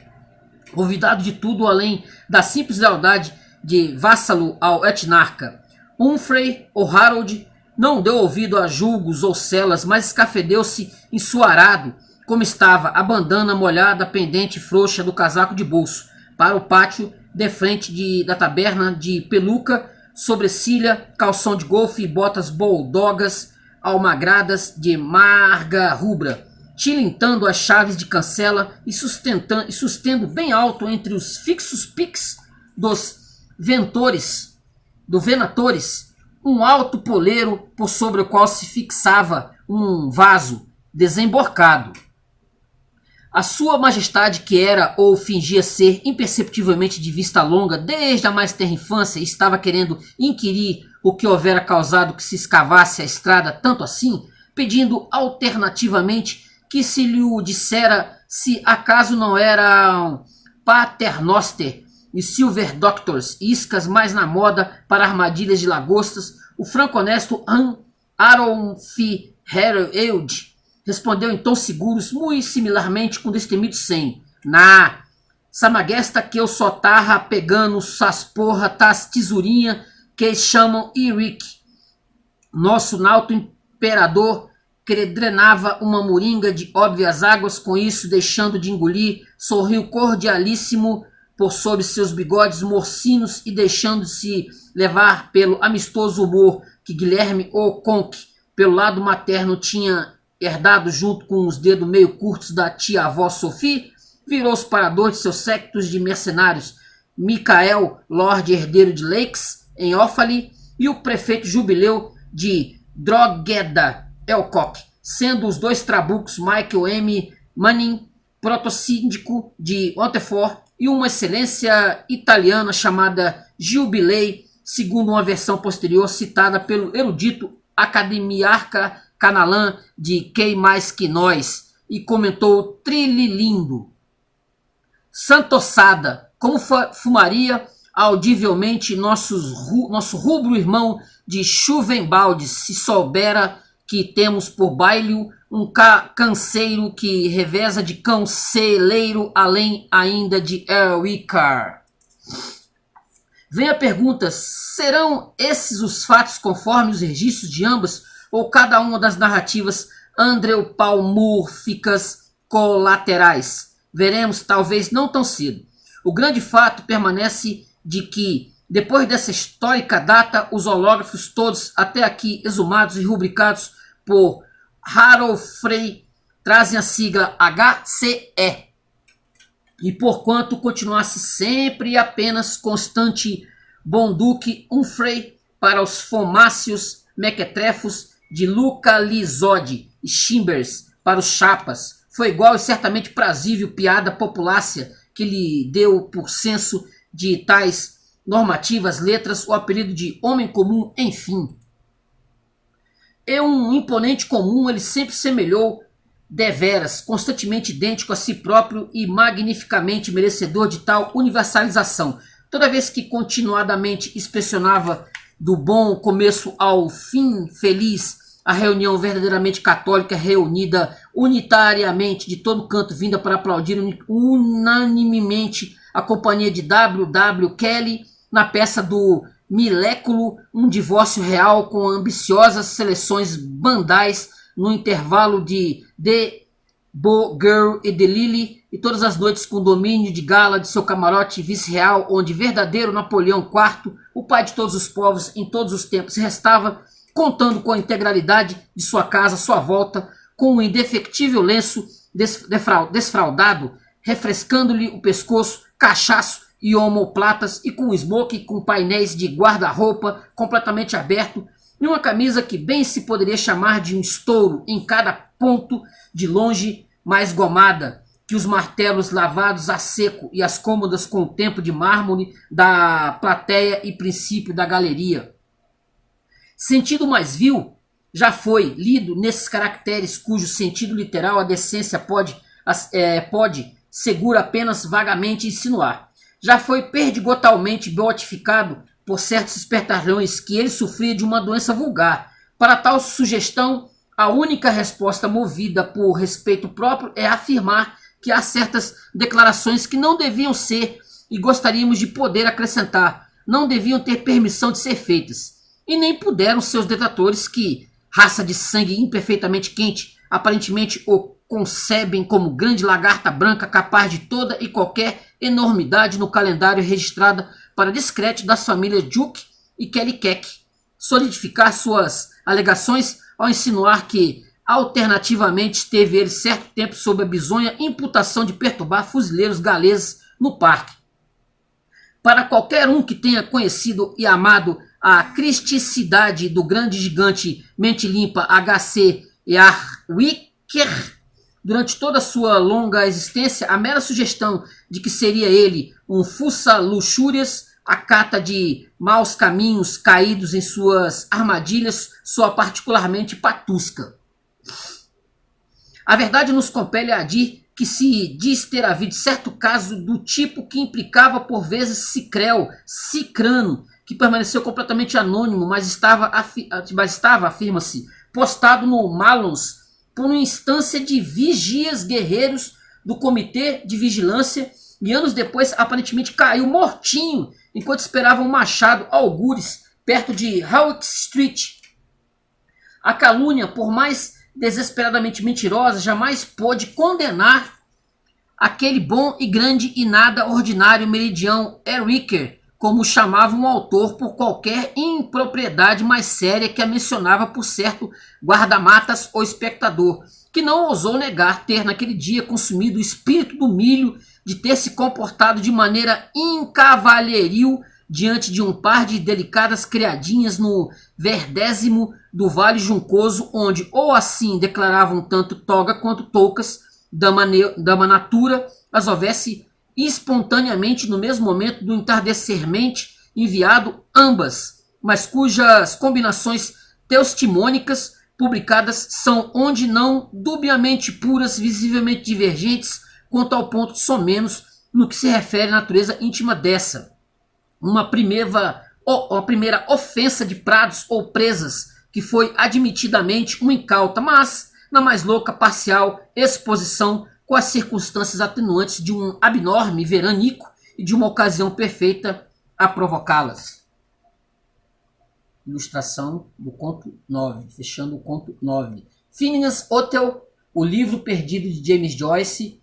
Olvidado de tudo além da simples lealdade de vassalo ao etnarca, Humphrey ou Harold não deu ouvido a julgos ou celas, mas escafedeu-se ensoarado, como estava, a bandana molhada pendente frouxa do casaco de bolso, para o pátio de frente da taberna de peluca, sobrecilha, calção de golfe e botas bulldogas almagradas de marga rubra, tilintando as chaves de cancela e sustendo bem alto entre os fixos piques dos venatores, um alto poleiro por sobre o qual se fixava um vaso desemborcado. A sua majestade, que era ou fingia ser imperceptivelmente de vista longa desde a mais tenra infância, estava querendo inquirir o que houvera causado que se escavasse a estrada tanto assim, pedindo alternativamente que se lhe o dissera se acaso não eram paternoster e silver doctors, iscas mais na moda para armadilhas de lagostas. O franco honesto Aaron F. Harold respondeu em tons seguros, muito similarmente com destemido sem. Na samagesta que eu só tarra pegando sas porra tas tesourinha que chamam Irick. Nosso nauto imperador que drenava uma moringa de óbvias águas, com isso deixando de engolir, sorriu cordialíssimo por sob seus bigodes morcinos e deixando-se levar pelo amistoso humor que Guilherme O'Conk, pelo lado materno, tinha herdado junto com os dedos meio curtos da tia-avó Sophie, virou-se para dois de seus séquitos de mercenários, Michael, Lord Herdeiro de Lakes, em Offaly, e o prefeito jubileu de Drogheda, Elcock, sendo os dois trabucos Michael M. Manning, protossíndico de Waterford, e uma excelência italiana chamada Jubilei, segundo uma versão posterior citada pelo erudito academiarca Canalan de Quem Mais Que Nós, e comentou: trililindo. Santossada, como fumaria audivelmente nosso rubro irmão de Chuvenbalde, se soubera que temos por baile um canseiro que reveza de canceleiro, além ainda de Erwicar. Vem a pergunta: serão esses os fatos conforme os registros de ambas, ou cada uma das narrativas andreopalmúrficas colaterais? Veremos, talvez não tão cedo. O grande fato permanece de que, depois dessa histórica data, os hológrafos todos até aqui exumados e rubricados por Harold Frey trazem a sigla HCE. E porquanto continuasse sempre apenas constante Bonduque Humphrey para os fomáceos mequetrefos de Luca Lizode e Chimbers para os chapas, foi igual e certamente prazível piada populácia que lhe deu por senso de tais normativas letras o apelido de homem comum, enfim. É um imponente comum, ele sempre semelhou deveras, constantemente idêntico a si próprio e magnificamente merecedor de tal universalização. Toda vez que continuadamente inspecionava do bom começo ao fim feliz a reunião verdadeiramente católica reunida unitariamente de todo canto, vinda para aplaudir unanimemente a companhia de W. Kelly na peça do Miléculo, um divórcio real com ambiciosas seleções bandais no intervalo de The Bo Girl e The Lily, e todas as noites com domínio de gala de seu camarote vice-real, onde verdadeiro Napoleão IV, o pai de todos os povos em todos os tempos, restava, contando com a integralidade de sua casa, sua volta, com um indefectível lenço desfraldado, refrescando-lhe o pescoço, cachaço e omoplatas, e com um smoke com painéis de guarda-roupa completamente aberto, e uma camisa que bem se poderia chamar de um estouro em cada ponto, de longe mais gomada que os martelos lavados a seco e as cômodas com o tempo de mármore da plateia e princípio da galeria. Sentido mais vil já foi lido nesses caracteres cujo sentido literal a decência pode segura apenas vagamente insinuar. Já foi perdigotalmente beatificado por certos espertalhões que ele sofria de uma doença vulgar. Para tal sugestão, a única resposta movida por respeito próprio é afirmar que há certas declarações que não deviam ser, e gostaríamos de poder acrescentar, não deviam ter permissão de ser feitas. E nem puderam seus detratores que, raça de sangue imperfeitamente quente, aparentemente o concebem como grande lagarta branca capaz de toda e qualquer enormidade no calendário registrada para descrédito das famílias Duke e Kellykeck, solidificar suas alegações ao insinuar que, alternativamente, esteve ele certo tempo sob a bizonha imputação de perturbar fuzileiros galeses no parque. Para qualquer um que tenha conhecido e amado a cristicidade do grande gigante mente limpa H.C. Erwicker, durante toda a sua longa existência, a mera sugestão de que seria ele um fuça luxúrias, a cata de maus caminhos caídos em suas armadilhas, soa particularmente patusca. A verdade nos compele a dir que se diz ter havido certo caso do tipo que implicava por vezes Cicrano, que permaneceu completamente anônimo, mas estava, afirma-se, postado no Malons por uma instância de vigias guerreiros do Comitê de Vigilância, e anos depois aparentemente caiu mortinho enquanto esperava um machado algures perto de Howick Street. A calúnia, por mais desesperadamente mentirosa, jamais pôde condenar aquele bom e grande e nada ordinário meridião Erwicker, como chamava um autor, por qualquer impropriedade mais séria que a mencionava por certo guarda-matas ou espectador, que não ousou negar ter naquele dia consumido o espírito do milho, de ter se comportado de maneira incavalheiril diante de um par de delicadas criadinhas no verdésimo do Vale Juncoso, onde ou assim declaravam tanto toga quanto toucas, dama natura, as houvesse espontaneamente no mesmo momento do entardecermente enviado ambas, mas cujas combinações teustimônicas publicadas são, onde não, dubiamente puras, visivelmente divergentes, quanto ao ponto somenos no que se refere à natureza íntima dessa. Uma primeira ofensa de prados ou presas, que foi admitidamente uma incauta, mas na mais louca parcial exposição com as circunstâncias atenuantes de um abnorme veranico e de uma ocasião perfeita a provocá-las. Ilustração do conto 9, fechando o conto 9. Finnegan's Hotel, o livro perdido de James Joyce,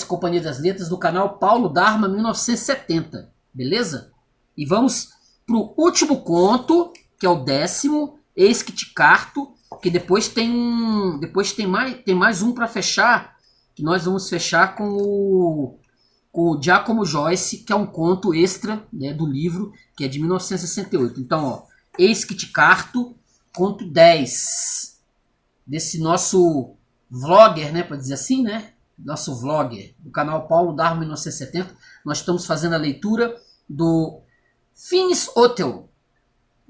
Companhia das Letras, do canal Paulo Dharma, 1970. Beleza? E vamos pro último conto, que é o 10º, Eis que te carto, que depois tem mais um para fechar, que nós vamos fechar com o Giacomo Joyce, que é um conto extra, né, do livro, que é de 1968. Então, ó, Eis que te carto, conto 10, desse nosso vlogger, né, para dizer assim, né, nosso vlogger, do canal Paulo Dharma 1970. Nós estamos fazendo a leitura do Finnegan's Hotel,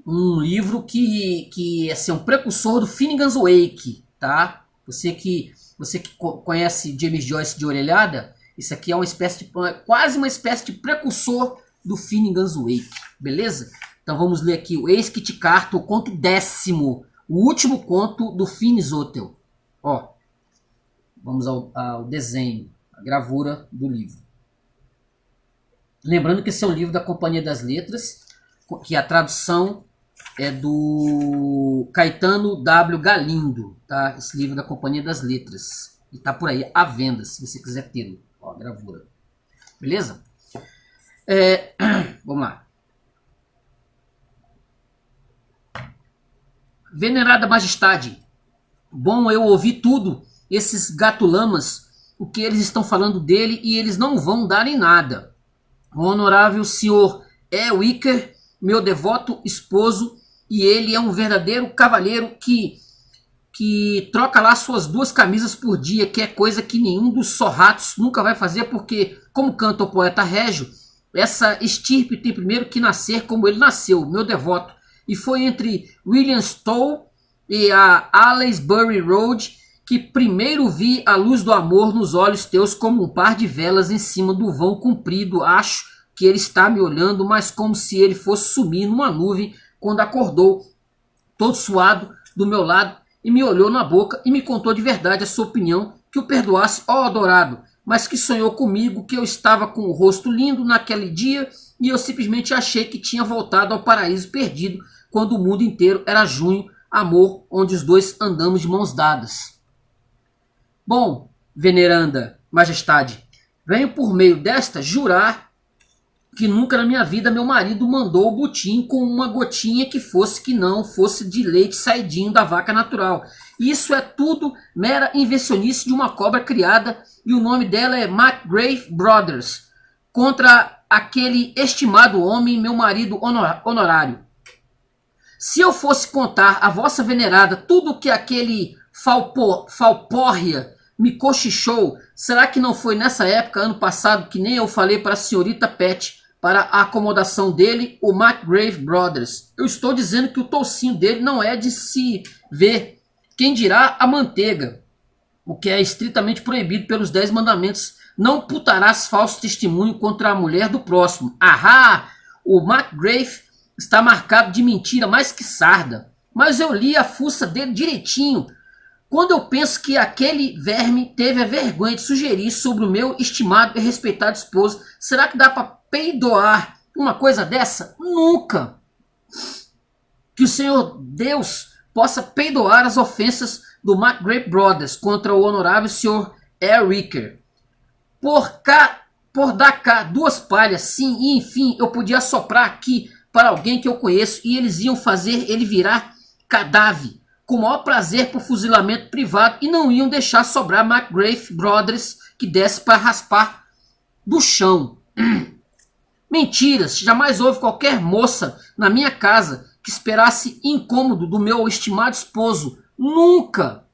um livro que assim, é um precursor do Finnegan's Wake, tá? Você que conhece James Joyce de orelhada, isso aqui é quase uma espécie de precursor do Finnegan's Wake, beleza? Então vamos ler aqui o Eis que te carto, o conto 10º, o último conto do Finnegan's Hotel. Ó, vamos ao desenho, a gravura do livro. Lembrando que esse é um livro da Companhia das Letras, que a tradução é do Caetano W. Galindo, tá? Esse livro da Companhia das Letras. E tá por aí à venda, se você quiser tê-lo. Ó, a gravura. Beleza? Vamos lá. Venerada Majestade, bom, eu ouvi tudo, esses gatulamas, o que eles estão falando dele, e eles não vão dar em nada. O honorável senhor E. Wicker, meu devoto esposo, e ele é um verdadeiro cavalheiro que troca lá suas 2 camisas por dia, que é coisa que nenhum dos sorratos nunca vai fazer, porque, como canta o poeta Régio, essa estirpe tem primeiro que nascer como ele nasceu, meu devoto. E foi entre Williamstown e a Aylesbury Road que primeiro vi a luz do amor nos olhos teus como um par de velas em cima do vão comprido. Acho que ele está me olhando, mas como se ele fosse sumir numa nuvem, quando acordou, todo suado, do meu lado, e me olhou na boca e me contou de verdade a sua opinião, que o perdoasse, ó adorado, mas que sonhou comigo que eu estava com o rosto lindo naquele dia e eu simplesmente achei que tinha voltado ao paraíso perdido, quando o mundo inteiro era junho, amor, onde os dois andamos de mãos dadas. Bom, veneranda majestade, venho por meio desta jurar que nunca na minha vida meu marido mandou o butim com uma gotinha que não fosse de leite saidinho da vaca natural. Isso é tudo mera invencionice de uma cobra criada, e o nome dela é McGrath Brothers, contra aquele estimado homem, meu marido honorário. Se eu fosse contar a vossa venerada tudo o que aquele falpórria me cochichou, será que não foi nessa época, ano passado, que nem eu falei para a senhorita Pet, para a acomodação dele, o McGrath Brothers? Eu estou dizendo que o toucinho dele não é de se ver, quem dirá a manteiga, o que é estritamente proibido pelos 10 mandamentos. Não putarás falso testemunho contra a mulher do próximo. Ahá! O McGrath está marcado de mentira mais que sarda, mas eu li a fuça dele direitinho. Quando eu penso que aquele verme teve a vergonha de sugerir sobre o meu estimado e respeitado esposo, será que dá para peidoar uma coisa dessa? Nunca! Que o Senhor Deus possa peidoar as ofensas do McGrath Brothers contra o honorável Sr. E. Wicker. Por dar cá 2 palhas, sim, e enfim, eu podia soprar aqui para alguém que eu conheço e eles iam fazer ele virar cadáver, com o maior prazer por fuzilamento privado, e não iam deixar sobrar McGrath Brothers que desse para raspar do chão. Mentiras! Jamais houve qualquer moça na minha casa que esperasse incômodo do meu estimado esposo. Nunca!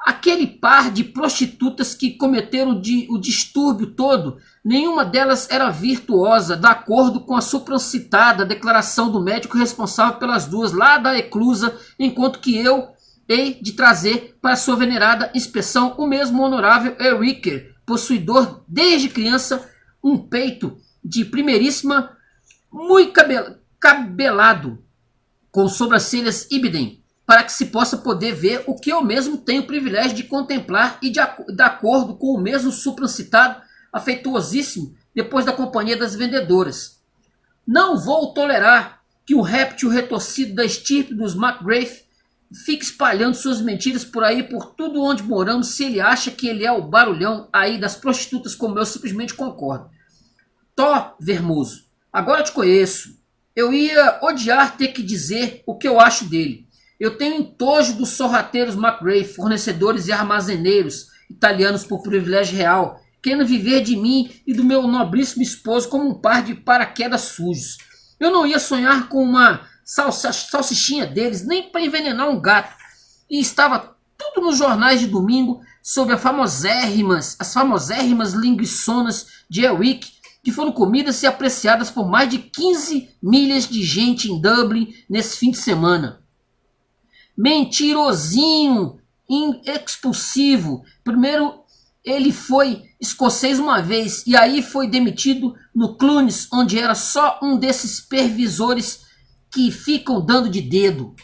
Aquele par de prostitutas que cometeram o distúrbio todo, nenhuma delas era virtuosa, de acordo com a supracitada declaração do médico responsável pelas duas lá da eclusa, enquanto que eu hei de trazer para sua venerada inspeção o mesmo honorável Ericker, possuidor desde criança um peito de primeiríssima, muito cabelado, com sobrancelhas ibidem, para que se possa poder ver o que eu mesmo tenho o privilégio de contemplar e de acordo com o mesmo supracitado, afetuosíssimo, depois da companhia das vendedoras. Não vou tolerar que o réptil retorcido da estirpe dos McGrath fique espalhando suas mentiras por aí, por tudo onde moramos, se ele acha que ele é o barulhão aí das prostitutas, como eu simplesmente concordo. Tó, Vermoso, agora eu te conheço. Eu ia odiar ter que dizer o que eu acho dele. Eu tenho entojo dos sorrateiros McRae, fornecedores e armazeneiros italianos por privilégio real, querendo viver de mim e do meu nobríssimo esposo como um par de paraquedas sujos. Eu não ia sonhar com uma salsichinha deles, nem para envenenar um gato. E estava tudo nos jornais de domingo sobre as famosérrimas linguiçonas de Elwick, que foram comidas e apreciadas por mais de 15 milhas de gente em Dublin nesse fim de semana. Mentirosinho, inexpulsivo. Primeiro ele foi escocês uma vez e aí foi demitido no Clunes, onde era só um desses supervisores que ficam dando de dedo.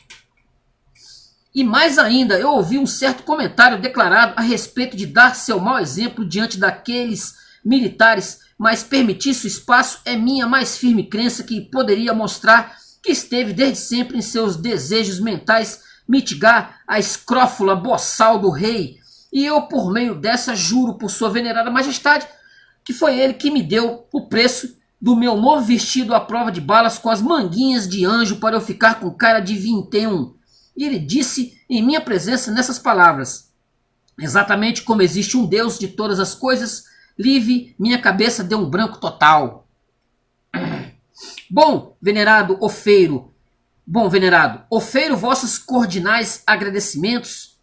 E mais ainda, eu ouvi um certo comentário declarado a respeito de dar seu mau exemplo diante daqueles militares, mas permitisse o espaço é minha mais firme crença que poderia mostrar que esteve desde sempre em seus desejos mentais mitigar a escrófula boçal do rei. E eu, por meio dessa, juro por sua venerada majestade que foi ele que me deu o preço do meu novo vestido à prova de balas com as manguinhas de anjo para eu ficar com cara de 21. E ele disse em minha presença nessas palavras: exatamente como existe um Deus de todas as coisas, Live, minha cabeça deu um branco total. Bom, venerado, ofeiro vossos cordiais agradecimentos,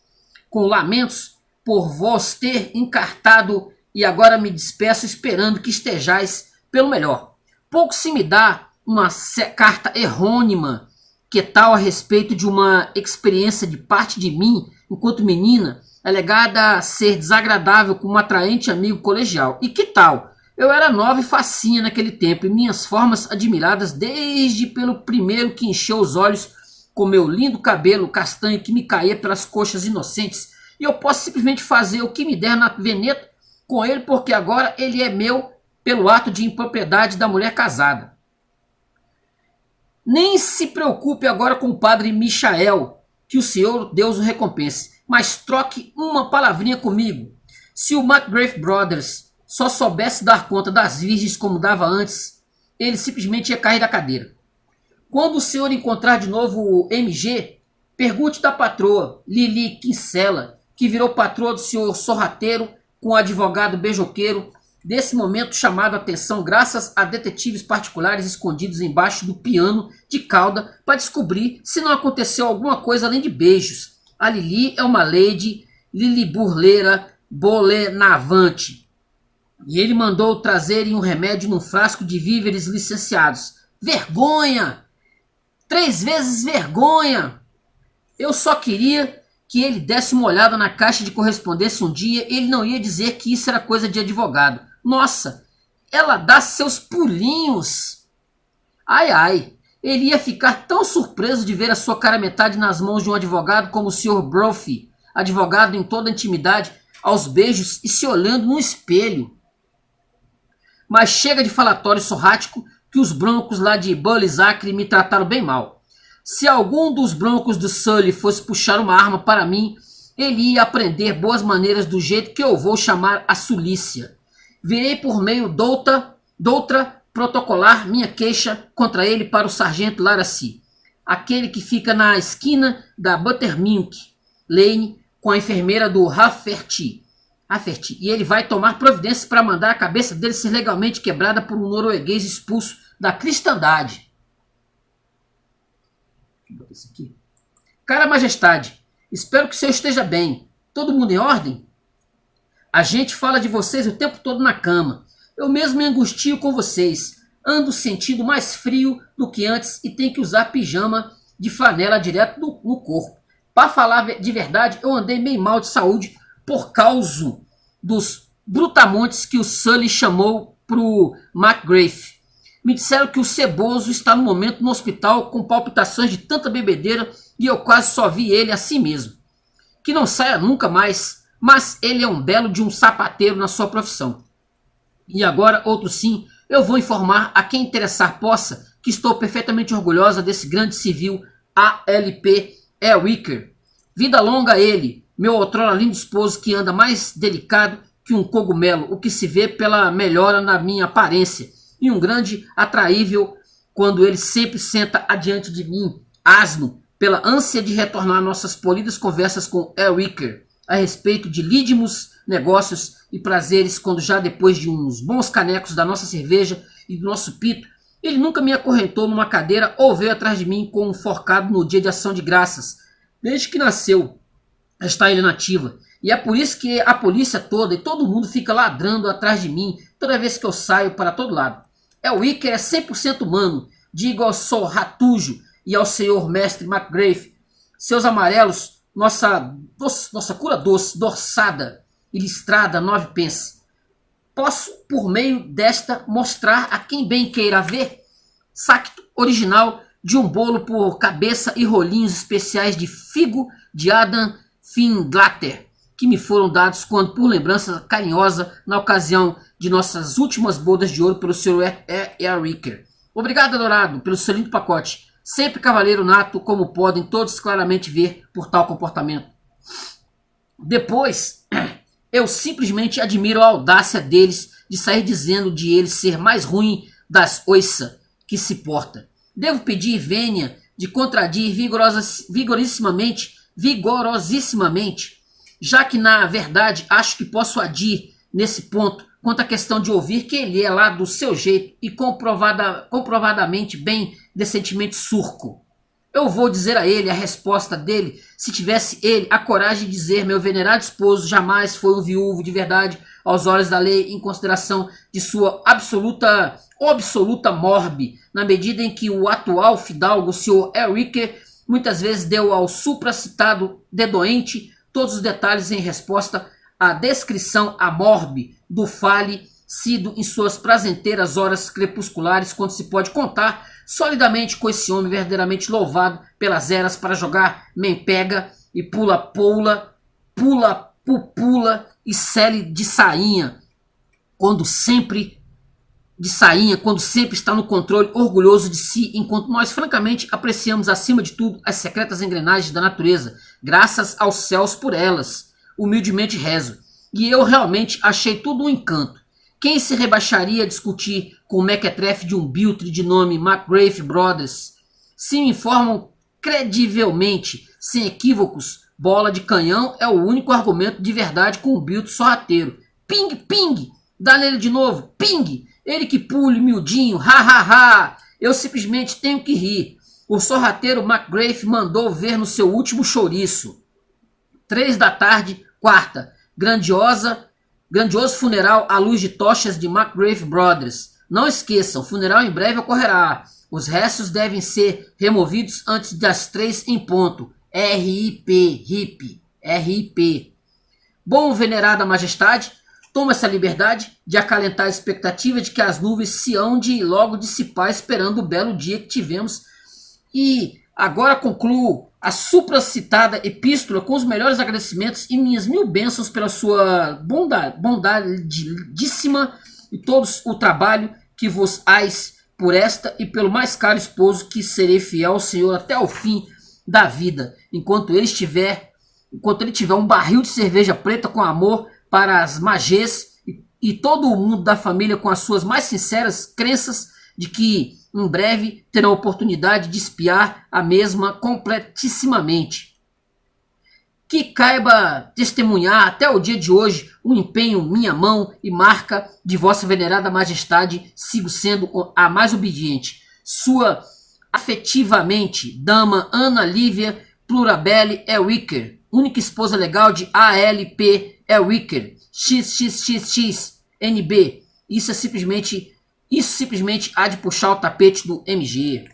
com lamentos por vos ter encartado, e agora me despeço esperando que estejais pelo melhor. Pouco se me dá uma carta errônima, que tal a respeito de uma experiência de parte de mim, enquanto menina, alegada ser desagradável com um atraente amigo colegial. E que tal? Eu era nova e facinha naquele tempo, e minhas formas admiradas desde pelo primeiro que encheu os olhos com meu lindo cabelo castanho que me caía pelas coxas inocentes, e eu posso simplesmente fazer o que me der na veneta com ele, porque agora ele é meu pelo ato de impropriedade da mulher casada. Nem se preocupe agora com o padre Michael, que o Senhor Deus o recompense, mas troque uma palavrinha comigo. Se o McGrath Brothers só soubesse dar conta das virgens como dava antes, ele simplesmente ia cair da cadeira. Quando o senhor encontrar de novo o MG, pergunte da patroa Lili Kinsella, que virou patroa do senhor sorrateiro com o advogado beijoqueiro, desse momento chamado a atenção graças a detetives particulares escondidos embaixo do piano de cauda para descobrir se não aconteceu alguma coisa além de beijos. A Lili é uma lady liliburleira bolenavante. E ele mandou trazerem um remédio num frasco de víveres licenciados. Vergonha! 3 vezes vergonha! Eu só queria que ele desse uma olhada na caixa de correspondência um dia. Ele não ia dizer que isso era coisa de advogado. Nossa, ela dá seus pulinhos. Ai, ai. Ele ia ficar tão surpreso de ver a sua cara metade nas mãos de um advogado como o Sr. Brophy, advogado em toda a intimidade, aos beijos e se olhando no espelho. Mas chega de falatório sorrático, que os broncos lá de Bully me trataram bem mal. Se algum dos broncos do Sully fosse puxar uma arma para mim, ele ia aprender boas maneiras do jeito que eu vou chamar a sulícia. Virei por meio doutra protocolar minha queixa contra ele para o sargento Laracy, aquele que fica na esquina da Buttermilk Lane com a enfermeira do Rafferty. E ele vai tomar providências para mandar a cabeça dele ser legalmente quebrada por um norueguês expulso da cristandade. Deixa eu botar isso aqui. Cara majestade, espero que o senhor esteja bem. Todo mundo em ordem? A gente fala de vocês o tempo todo na cama. Eu mesmo me angustio com vocês. Ando sentindo mais frio do que antes e tenho que usar pijama de flanela direto no corpo. Para falar de verdade, eu andei meio mal de saúde por causa dos brutamontes que o Sully chamou pro McGrath. Me disseram que o Ceboso está no momento no hospital com palpitações de tanta bebedeira e eu quase só vi ele assim mesmo. Que não saia nunca mais, mas ele é um belo de um sapateiro na sua profissão. E agora, outro sim, eu vou informar a quem interessar possa que estou perfeitamente orgulhosa desse grande civil ALP Wicker. Vida longa a ele, meu outrora lindo esposo que anda mais delicado que um cogumelo, o que se vê pela melhora na minha aparência, e um grande atraível quando ele sempre senta adiante de mim, asno, pela ânsia de retornar nossas polidas conversas com Wicker a respeito de lídimos negócios e prazeres, quando já depois de uns bons canecos da nossa cerveja e do nosso pito, ele nunca me acorrentou numa cadeira ou veio atrás de mim com um forcado no dia de ação de graças. Desde que nasceu, está ele nativa. E é por isso que a polícia toda e todo mundo fica ladrando atrás de mim toda vez que eu saio para todo lado. Wicker é 100% humano, digo ao Sr. Ratujo e ao senhor mestre McGrath. Seus amarelos, nossa cura doce, doçada e listrada 9 pence. Posso, por meio desta, mostrar a quem bem queira ver sacto original de um bolo por cabeça e rolinhos especiais de figo de Adam Finglater, que me foram dados quando, por lembrança carinhosa, na ocasião de nossas últimas bodas de ouro pelo Sr. Wicker. Obrigado, adorado, pelo seu lindo pacote. Sempre cavaleiro nato, como podem todos claramente ver por tal comportamento. Depois, eu simplesmente admiro a audácia deles de sair dizendo de ele ser mais ruim das oiça que se porta. Devo pedir vênia de contradir vigorosissimamente, já que na verdade acho que posso adir nesse ponto quanto à questão de ouvir que ele é lá do seu jeito e comprovadamente bem decentemente surco. Eu vou dizer a ele a resposta dele se tivesse ele a coragem de dizer: meu venerado esposo jamais foi um viúvo de verdade aos olhos da lei, em consideração de sua absoluta morbe, na medida em que o atual fidalgo, o Sr. Wicker, muitas vezes deu ao supracitado dedoente todos os detalhes em resposta à descrição amorbe do falecido em suas prazenteiras horas crepusculares, quando se pode contar solidamente com esse homem verdadeiramente louvado pelas eras para jogar mempega e pula-pula, pula-pupula e sele de sainha, quando sempre está no controle, orgulhoso de si, enquanto nós francamente apreciamos acima de tudo as secretas engrenagens da natureza, graças aos céus por elas, humildemente rezo. E eu realmente achei tudo um encanto. Quem se rebaixaria a discutir com o mequetrefe de um biltre de nome McGrath Brothers? Se me informam credivelmente, sem equívocos, bola de canhão é o único argumento de verdade com o biltre sorrateiro. Ping, ping! Dá nele de novo, ping! Ele que pule, miudinho, ha, ha, ha! Eu simplesmente tenho que rir. O sorrateiro McGrath mandou ver no seu último chouriço. 3 da tarde, quarta. Grandioso funeral à luz de tochas de McGrath Brothers. Não esqueçam, o funeral em breve ocorrerá. Os restos devem ser removidos antes das 3 em ponto. RIP. Bom, venerada majestade, toma essa liberdade de acalentar a expectativa de que as nuvens se hão de logo dissipar, esperando o belo dia que tivemos. E agora concluo a supracitada epístola com os melhores agradecimentos e minhas 1000 bênçãos pela sua bondadíssima e todos o trabalho que vos hais por esta e pelo mais caro esposo, que serei fiel ao Senhor até o fim da vida, enquanto ele tiver um barril de cerveja preta com amor para as magês e todo o mundo da família, com as suas mais sinceras crenças de que em breve terão a oportunidade de espiar a mesma completissimamente. Que caiba testemunhar até o dia de hoje o empenho, minha mão e marca de vossa venerada majestade, sigo sendo a mais obediente. Sua afetivamente, dama Ana Lívia Plurabelle Wicker, única esposa legal de ALP é Wicker, XXXXNB. Isso simplesmente há de puxar o tapete do MG.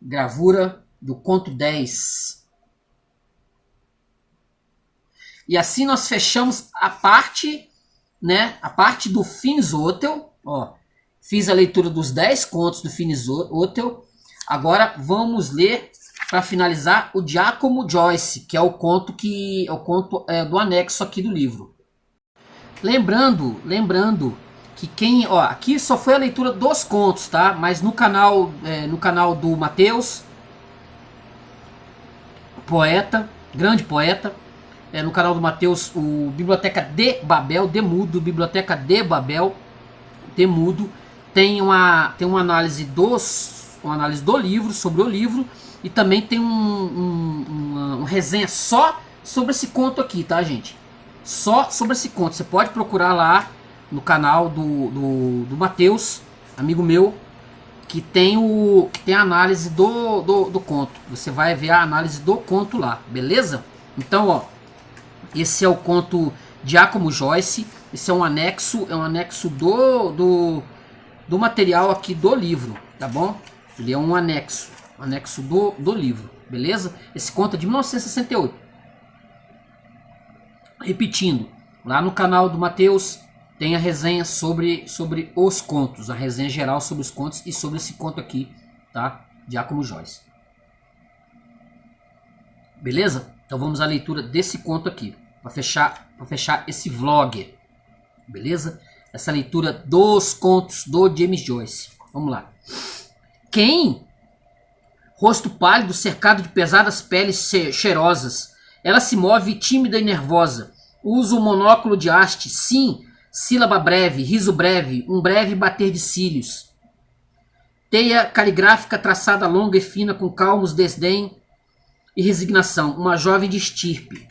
Gravura do conto 10. E assim nós fechamos a parte, né? A parte do Fins Hotel. Ó, fiz a leitura dos 10 contos do Fins Hotel. Agora vamos ler, para finalizar, o Giacomo Joyce, que é o conto do anexo aqui do livro. Lembrando que aqui só foi a leitura dos contos, tá? Mas no canal do Matheus, poeta, grande poeta, no canal do Matheus, o Biblioteca de Babel, Biblioteca de Babel, Demudo, tem uma análise do livro, sobre o livro, e também tem uma resenha só sobre esse conto aqui, tá, gente? Só sobre esse conto. Você pode procurar lá no canal do Matheus, amigo meu, que tem a análise do conto. Você vai ver a análise do conto lá, beleza? Então, ó, esse é o conto Giacomo Joyce. Esse é um anexo do material aqui do livro, tá bom? Ele é um anexo do livro, beleza? Esse conto é de 1968. Repetindo, lá no canal do Matheus tem a resenha sobre os contos, a resenha geral sobre os contos e sobre esse conto aqui, tá? Giacomo Joyce. Beleza? Então vamos à leitura desse conto aqui, para fechar esse vlog. Beleza? Essa leitura dos contos do James Joyce. Vamos lá. Quem? Rosto pálido, cercado de pesadas peles cheirosas. Ela se move tímida e nervosa. Usa o monóculo de haste. Sim, sílaba breve, riso breve, um breve bater de cílios. Teia caligráfica traçada longa e fina com calmos desdém e resignação. Uma jovem de estirpe.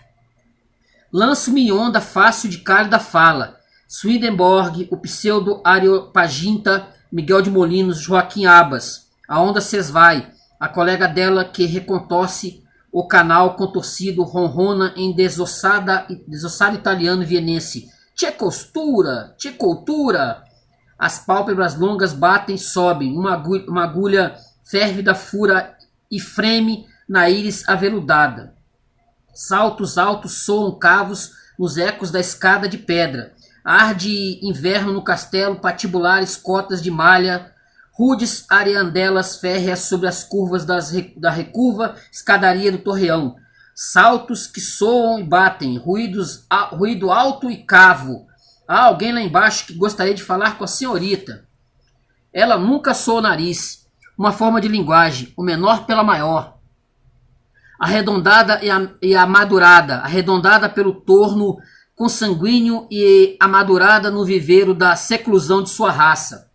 Lanço-me em onda fácil de cálida fala. Swedenborg, o pseudo Areopaginta, Miguel de Molinos, Joaquim Abas. A onda se esvai. A colega dela que recontorce o canal contorcido ronrona em desossado italiano vienense. Tchê cultura! As pálpebras longas batem, sobem. Uma agulha férvida fura e freme na íris aveludada. Saltos altos soam cavos nos ecos da escada de pedra. Arde inverno no castelo, patibulares cotas de malha, rudes areandelas férreas sobre as curvas da recurva escadaria do torreão. Saltos que soam e batem, ruído alto e cavo. Há alguém lá embaixo que gostaria de falar com a senhorita. Ela nunca soa o nariz. Uma forma de linguagem, o menor pela maior. Arredondada e amadurada, arredondada pelo torno consanguíneo e amadurada no viveiro da seclusão de sua raça.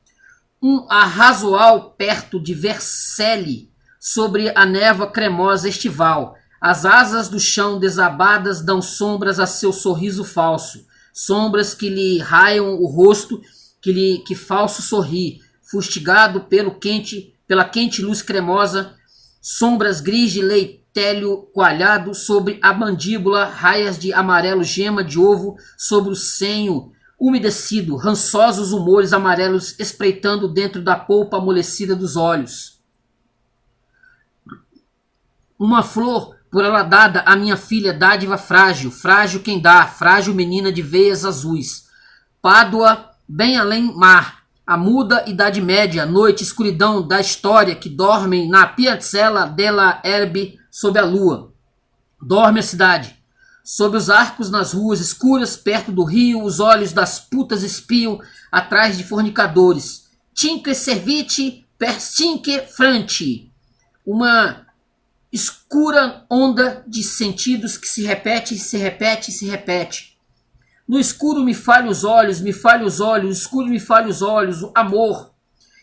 Um arrazoal perto de Vercelli, sobre a névoa cremosa estival. As asas do chão desabadas dão sombras a seu sorriso falso. Sombras que lhe raiam o rosto, que falso sorri, fustigado pela quente luz cremosa. Sombras gris de leitélio coalhado sobre a mandíbula, raias de amarelo gema de ovo sobre o senho umedecido, rançosos humores amarelos espreitando dentro da polpa amolecida dos olhos. Uma flor, por ela dada à minha filha, dádiva frágil, frágil quem dá, frágil menina de veias azuis. Pádua, bem além mar, a muda Idade Média, noite, escuridão da história que dormem na Piazzella della Erbe sob a lua. Dorme a cidade. Sob os arcos nas ruas escuras, perto do rio, os olhos das putas espiam atrás de fornicadores. Cinque servite per cinque franci. Uma escura onda de sentidos que se repete, se repete, se repete. No escuro me falha os olhos, no escuro me falha os olhos, o amor.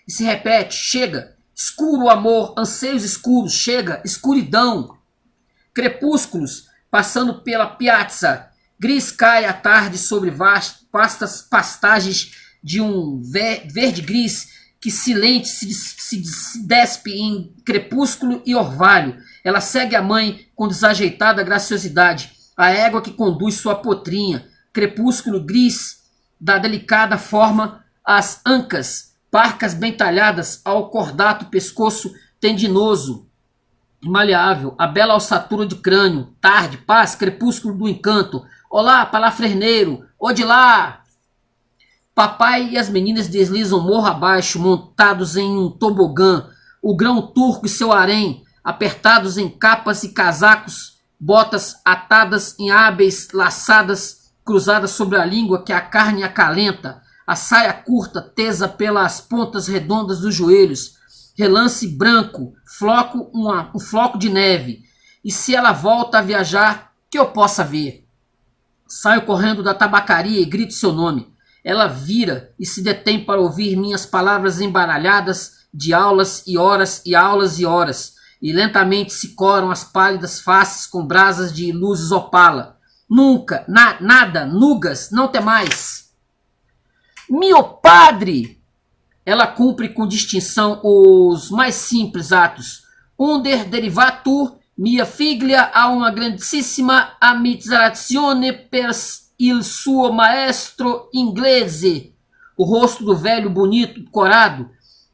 E se repete, chega, escuro amor, anseios escuros, chega, escuridão. Crepúsculos, passando pela piazza, gris cai a tarde sobre vastas pastagens de um verde-gris que silente se despe em crepúsculo e orvalho. Ela segue a mãe com desajeitada graciosidade, a égua que conduz sua potrinha, crepúsculo gris da delicada forma, as ancas, parcas bem talhadas ao cordato pescoço tendinoso e maleável, a bela ossatura de crânio, tarde, paz, crepúsculo do encanto. Olá, palafreneiro, ô de lá! Papai e as meninas deslizam morro abaixo, montados em um tobogã, o grão turco e seu harém, apertados em capas e casacos, botas atadas em hábeis laçadas, cruzadas sobre a língua que a carne acalenta, a saia curta, tesa pelas pontas redondas dos joelhos, relance branco, um floco de neve. E se ela volta a viajar, que eu possa ver. Saio correndo da tabacaria e grito seu nome. Ela vira e se detém para ouvir minhas palavras embaralhadas de aulas e horas e aulas e horas. E lentamente se coram as pálidas faces com brasas de luzes opala. Nunca, nada, nugas, não tem mais. Meu padre! Ela cumpre com distinção os mais simples atos. Under derivatur mia figlia a uma grandissima ammirazione per il suo maestro inglese. O rosto do velho bonito, corado,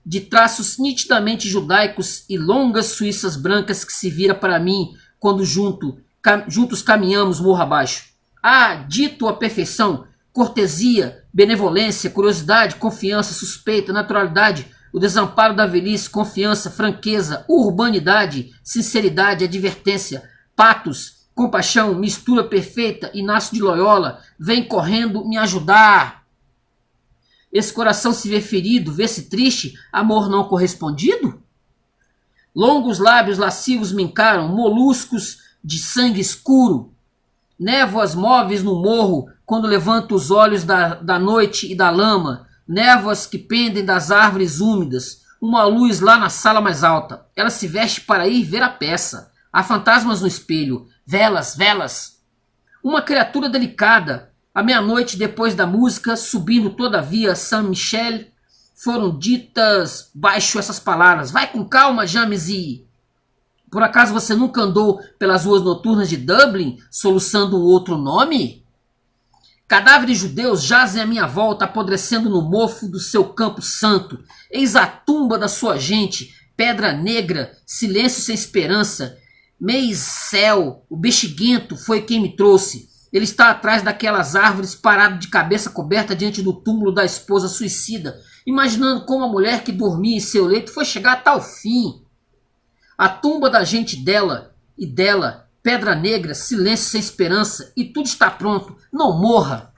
de traços nitidamente judaicos e longas suíças brancas que se vira para mim quando juntos caminhamos morro abaixo. Ah, dito à perfeição, cortesia, benevolência, curiosidade, confiança, suspeita, naturalidade, o desamparo da velhice, confiança, franqueza, urbanidade, sinceridade, advertência, patos, compaixão, mistura perfeita, Inácio de Loyola, vem correndo me ajudar. Esse coração se vê ferido, vê-se triste, amor não correspondido? Longos lábios lascivos me encaram, moluscos de sangue escuro, névoas móveis no morro, quando levanto os olhos da noite e da lama, névoas que pendem das árvores úmidas, uma luz lá na sala mais alta. Ela se veste para ir ver a peça. Há fantasmas no espelho, velas, velas. Uma criatura delicada. À meia-noite, depois da música, subindo todavia Saint-Michel, foram ditas baixo essas palavras. Vai com calma, Jamesy. Por acaso você nunca andou pelas ruas noturnas de Dublin, soluçando um outro nome? Cadáveres judeus jazem à minha volta, apodrecendo no mofo do seu campo santo. Eis a tumba da sua gente, pedra negra, silêncio sem esperança. Meis céu, o bexiguento foi quem me trouxe. Ele está atrás daquelas árvores, parado de cabeça coberta diante do túmulo da esposa suicida, imaginando como a mulher que dormia em seu leito foi chegar a tal fim. A tumba da gente dela e dela, pedra negra, silêncio sem esperança, e tudo está pronto. Não morra!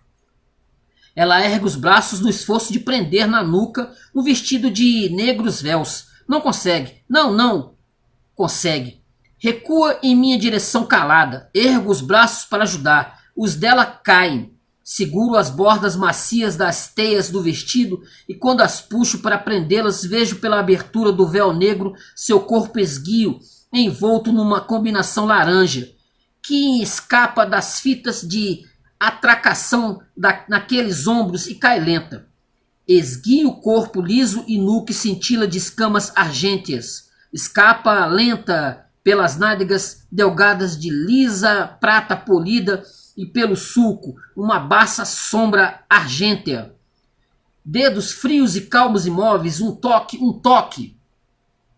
Ela ergue os braços no esforço de prender na nuca um vestido de negros véus. Não consegue. Não consegue. Recua em minha direção calada. Ergo os braços para ajudar. Os dela caem. Seguro as bordas macias das teias do vestido e quando as puxo para prendê-las, vejo pela abertura do véu negro seu corpo esguio, envolto numa combinação laranja, que escapa das fitas de atracação naqueles ombros e cai lenta. Esguio o corpo liso e nu que cintila de escamas argênteas. Escapa lenta pelas nádegas delgadas de lisa prata polida e pelo sulco, uma baça sombra argêntea. Dedos frios e calmos imóveis, um toque.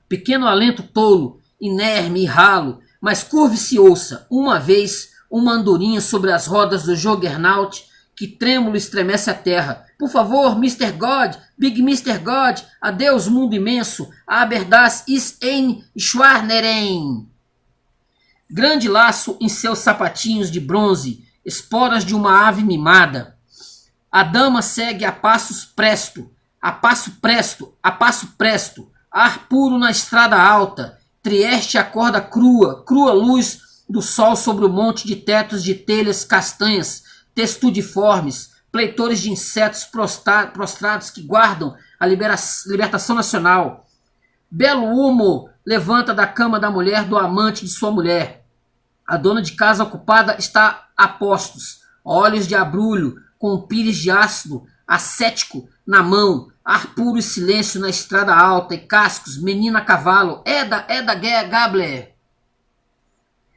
Pequeno alento tolo, inerme e ralo, mas curve-se e ouça, uma vez, uma andorinha sobre as rodas do Juggernaut, que trêmulo estremece a terra. Por favor, Mr. God, Big Mr. God, adeus mundo imenso, aber das ist ein Schwarneren. Grande laço em seus sapatinhos de bronze, esporas de uma ave mimada. A dama segue a passo presto, ar puro na estrada alta, Trieste acorda crua luz do sol sobre o monte de tetos de telhas castanhas, textudiformes, pleitores de insetos prostrados que guardam a libertação nacional. Belo humo levanta da cama da mulher do amante de sua mulher. A dona de casa ocupada está a postos, olhos de abrulho, com um pires de ácido acético na mão, Ar puro e silêncio na estrada alta, e cascos, menina a cavalo, Eda Gabler.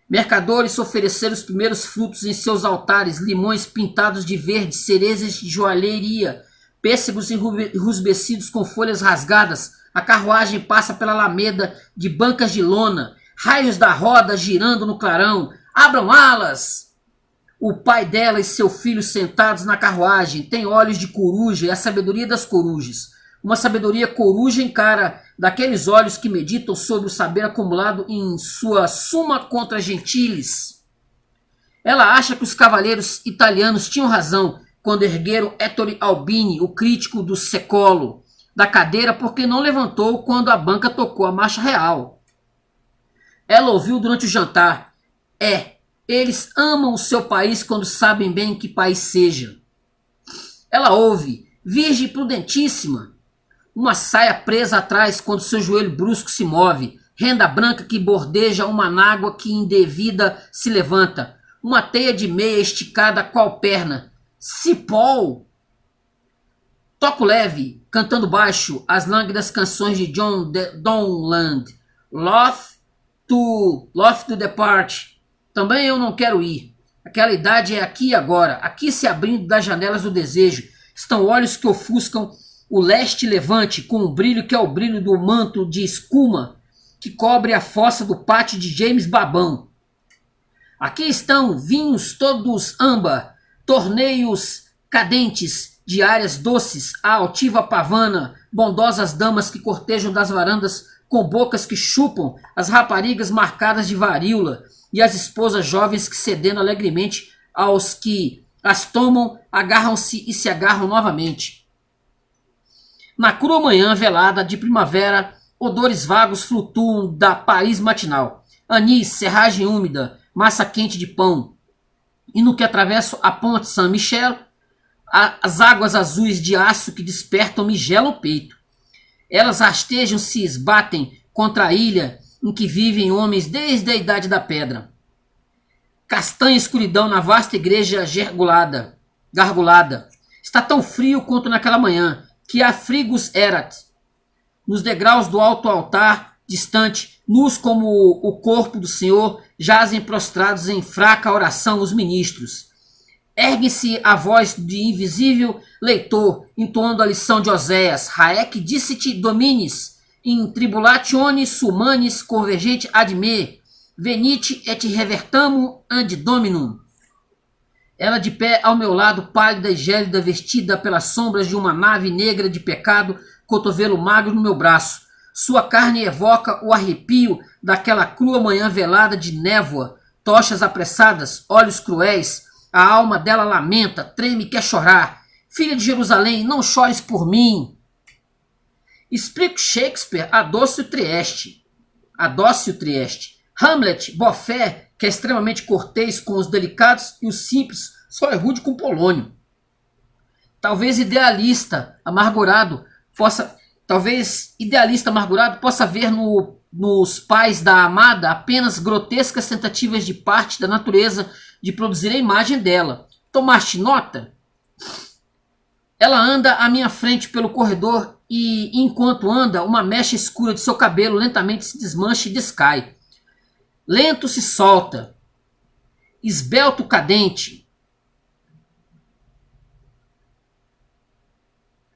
Mercadores ofereceram os primeiros frutos em seus altares, limões pintados de verde, cerejas de joalheria, pêssegos enrubescidos com folhas rasgadas. A carruagem passa pela alameda de bancas de lona, raios da roda girando no clarão. Abram alas! O pai dela e seu filho sentados na carruagem têm olhos de coruja e a sabedoria das corujas. Uma sabedoria coruja encara daqueles olhos que meditam sobre o saber acumulado em sua suma contra gentiles. Ela acha que os cavaleiros italianos tinham razão quando ergueram Ettore Albini, o crítico do Secolo, da cadeira porque não levantou quando a banca tocou a marcha real. Ela ouviu durante o jantar. Eles amam o seu país quando sabem bem que país seja. Ela ouve, virgem prudentíssima, uma saia presa atrás quando seu joelho brusco se move, renda branca que bordeja uma nágua que indevida se levanta, uma teia de meia esticada qual perna. Cipó! Toco leve, cantando baixo, as lânguidas canções de John Donland. Loth to depart. Também eu não quero ir. Aquela idade é aqui e agora, aqui se abrindo das janelas do desejo. Estão olhos que ofuscam o leste levante com um brilho que é o brilho do manto de escuma que cobre a fossa do pátio de James Babão. Aqui estão vinhos todos âmbar, torneios cadentes de áreas doces, a altiva pavana, bondosas damas que cortejam das varandas com bocas que chupam, as raparigas marcadas de varíola e as esposas jovens que cedendo alegremente aos que as tomam, agarram-se e se agarram novamente. Na crua manhã velada de primavera, odores vagos flutuam da Paris matinal. Anis, serragem úmida, massa quente de pão. E no que atravesso a ponte Saint-Michel, as águas azuis de aço que despertam me gelam o peito. Elas rastejam-se e esbatem contra a ilha em que vivem homens desde a idade da pedra. Castanha escuridão na vasta igreja gargulada. Está tão frio quanto naquela manhã, que há frigos erat. Nos degraus do alto altar, distante, nus como o corpo do Senhor, jazem prostrados em fraca oração os ministros. Ergue-se a voz de invisível leitor, entoando a lição de Oséias. Haec dicit dominis, in tribulationis humanis convergente ad me, venite et revertamo ad dominum. Ela de pé ao meu lado, pálida e gélida, vestida pelas sombras de uma nave negra de pecado, cotovelo magro no meu braço. Sua carne evoca o arrepio daquela crua manhã velada de névoa, tochas apressadas, olhos cruéis. A alma dela lamenta, treme e quer chorar. Filha de Jerusalém, não chores por mim. Explico Shakespeare, adoce o Trieste. Hamlet, Boffé, que é extremamente cortês com os delicados e os simples, só é rude com Polônio. Talvez idealista amargurado possa ver nos pais da amada apenas grotescas tentativas de parte da natureza de produzir a imagem dela. Tomaste nota? Ela anda à minha frente pelo corredor e, enquanto anda, uma mecha escura de seu cabelo lentamente se desmancha e descai. Lento se solta. Esbelto cadente.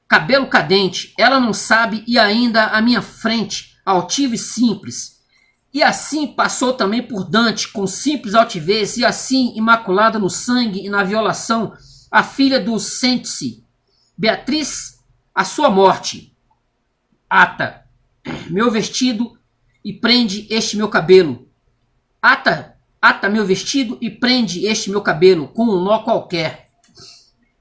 Cabelo cadente. Ela não sabe e ainda à minha frente, altiva e simples. E assim passou também por Dante, com simples altivez, e assim, imaculada no sangue e na violação, a filha do Sente-se, Beatriz, a sua morte. Ata, meu vestido e prende este meu cabelo. Ata meu vestido e prende este meu cabelo com um nó qualquer.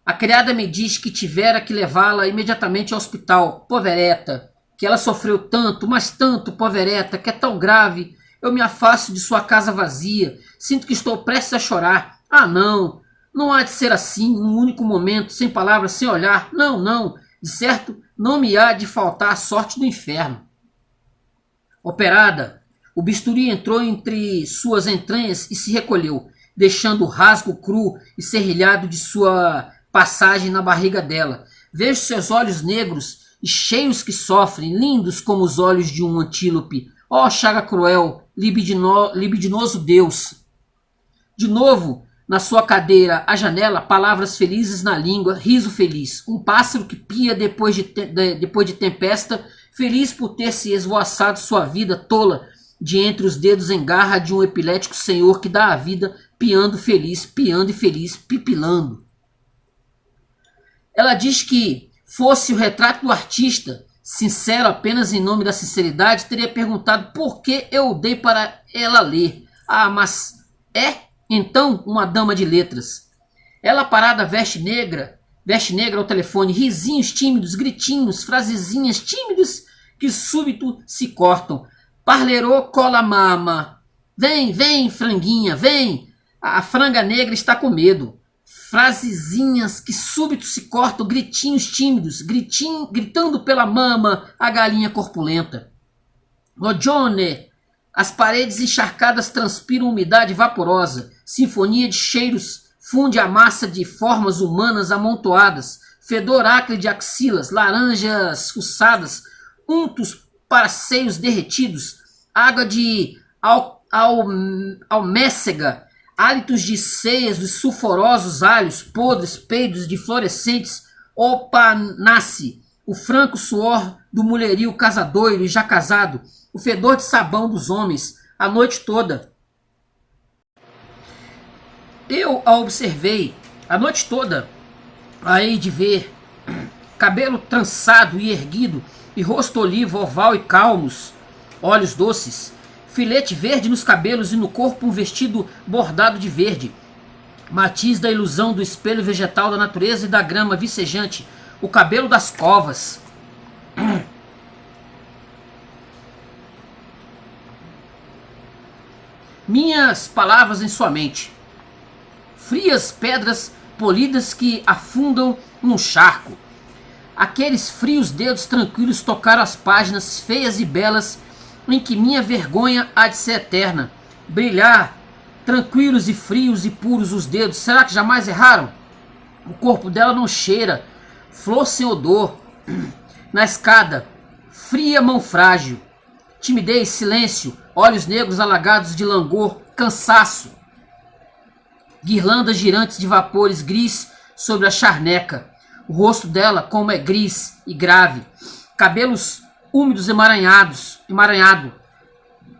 A criada me diz que tivera que levá-la imediatamente ao hospital. Povereta, que ela sofreu tanto, mas tanto, povereta, que é tão grave. Eu me afasto de sua casa vazia, sinto que estou prestes a chorar. Ah, não há de ser assim, num único momento, sem palavras, sem olhar. Não, de certo, não me há de faltar a sorte do inferno. Operada, o bisturi entrou entre suas entranhas e se recolheu, deixando o rasgo cru e serrilhado de sua passagem na barriga dela. Vejo seus olhos negros e cheios que sofrem, lindos como os olhos de um antílope. Ó chaga cruel, libidinoso Deus. De novo, na sua cadeira, à janela, palavras felizes na língua, riso feliz. Um pássaro que pia depois de tempesta, feliz por ter se esvoaçado sua vida tola de entre os dedos em garra de um epilético senhor que dá a vida piando e feliz, pipilando. Ela diz que fosse o retrato do artista, sincero apenas em nome da sinceridade, teria perguntado por que eu dei para ela ler. Ah, mas é então uma dama de letras. Ela parada veste negra ao telefone, risinhos tímidos, gritinhos, frasezinhas tímidas que súbito se cortam. Parlerô cola mama. Vem, vem, franguinha, vem. A franga negra está com medo. Frasezinhas que súbito se cortam, gritinhos tímidos, gritando pela mama a galinha corpulenta. Lodione, as paredes encharcadas transpiram umidade vaporosa. Sinfonia de cheiros funde a massa de formas humanas amontoadas. Fedor acre de axilas, laranjas fuçadas, untos para seios derretidos, água de almécega, hálitos de ceias dos sulfurosos alhos, podres, peidos de fluorescentes opanace, o franco suor do mulherio casadoiro e já casado, o fedor de sabão dos homens, a noite toda. Eu a observei a noite toda, a hei de ver, cabelo trançado e erguido, e rosto olivo, oval e calmos, olhos doces, filete verde nos cabelos e no corpo um vestido bordado de verde, matiz da ilusão do espelho vegetal da natureza e da grama vicejante, o cabelo das covas. Minhas palavras em sua mente, frias pedras polidas que afundam num charco. Aqueles frios dedos tranquilos tocaram as páginas feias e belas em que minha vergonha há de ser eterna. Brilhar, tranquilos e frios e puros os dedos, será que jamais erraram? O corpo dela não cheira, flor sem odor. Na escada, fria mão frágil, timidez, silêncio, olhos negros alagados de langor, cansaço. Guirlandas girantes de vapores gris sobre a charneca. O rosto dela como é gris e grave. Cabelos úmidos emaranhado.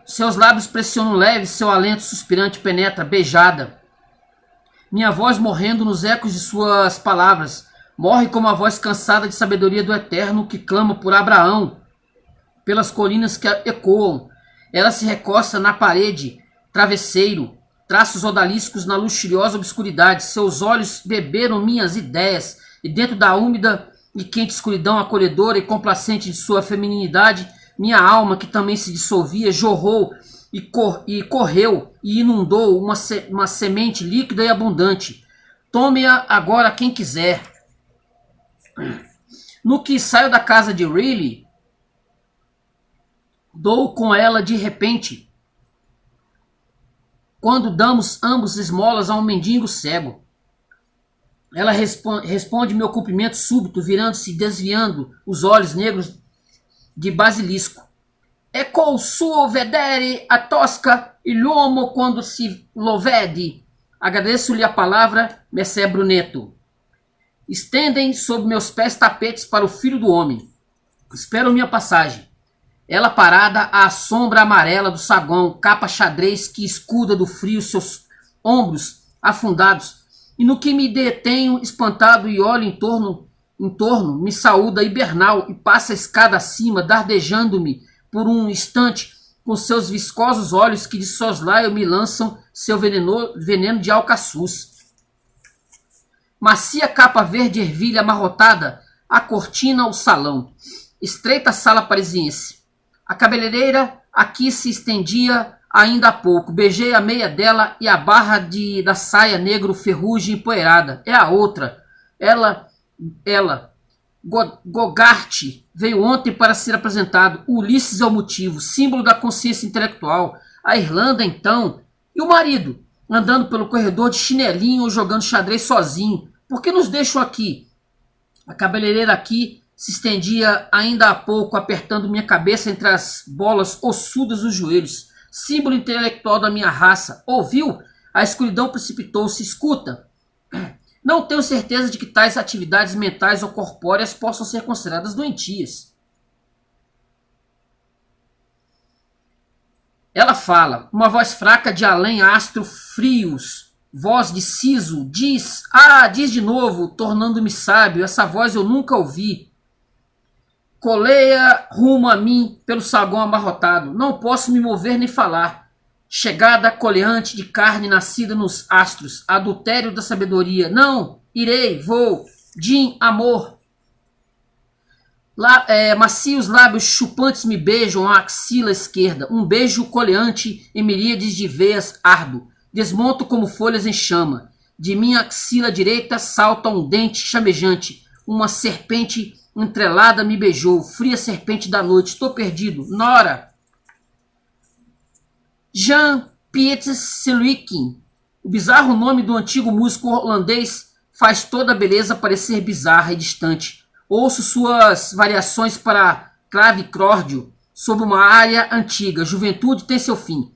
Seus lábios pressionam leve, seu alento suspirante penetra, beijada. Minha voz morrendo nos ecos de suas palavras. Morre como a voz cansada de sabedoria do Eterno que clama por Abraão. Pelas colinas que ecoam. Ela se recosta na parede, travesseiro. Traços odaliscos na luxuriosa obscuridade. Seus olhos beberam minhas ideias. E dentro da úmida e quente escuridão acolhedora e complacente de sua feminilidade, minha alma, que também se dissolvia, jorrou e correu e inundou uma semente líquida e abundante. Tome-a agora quem quiser. No que saio da casa de Riley, dou com ela de repente, quando damos ambos esmolas a um mendigo cego. Ela responde meu cumprimento súbito, virando-se e desviando os olhos negros de basilisco. Ecco suo vedere a tosca e l'uomo quando si lo vede. Agradeço-lhe a palavra, Messé Bruneto. Estendem sob meus pés tapetes para o filho do homem. Espero minha passagem. Ela parada à sombra amarela do saguão, capa xadrez que escuda do frio seus ombros afundados. E no que me detenho espantado e olho em torno, me saúda hibernal e passa a escada acima, dardejando-me por um instante com seus viscosos olhos que de soslaio me lançam seu veneno de alcaçuz. Macia capa verde ervilha amarrotada, a cortina o salão. Estreita sala parisiense. A cabeleireira aqui se estendia ainda há pouco. Beijei a meia dela e a barra da saia negro ferrugem empoeirada. É a outra. Ela, Gogart veio ontem para ser apresentado. Ulisses é o motivo, símbolo da consciência intelectual. A Irlanda, então. E o marido, andando pelo corredor de chinelinho ou jogando xadrez sozinho. Por que nos deixam aqui? A cabeleireira aqui se estendia ainda há pouco, apertando minha cabeça entre as bolas ossudas dos joelhos, símbolo intelectual da minha raça. Ouviu? A escuridão precipitou-se. Escuta. Não tenho certeza de que tais atividades mentais ou corpóreas possam ser consideradas doentias. Ela fala, uma voz fraca de além astro frios, voz de siso, diz, diz de novo, tornando-me sábio, essa voz eu nunca ouvi. Coleia rumo a mim pelo saguão amarrotado, não posso me mover nem falar. Chegada coleante de carne nascida nos astros, adultério da sabedoria, não, irei, vou, Jim, amor. Macios lábios chupantes me beijam a axila esquerda, um beijo coleante em miríades de veias árduo, desmonto como folhas em chama, de minha axila direita salta um dente chamejante, uma serpente entrelada me beijou, fria serpente da noite, estou perdido, Nora. Jean-Piet Selwyn, o bizarro nome do antigo músico holandês, faz toda a beleza parecer bizarra e distante. Ouço suas variações para clavicórdio sob uma área antiga. Juventude tem seu fim.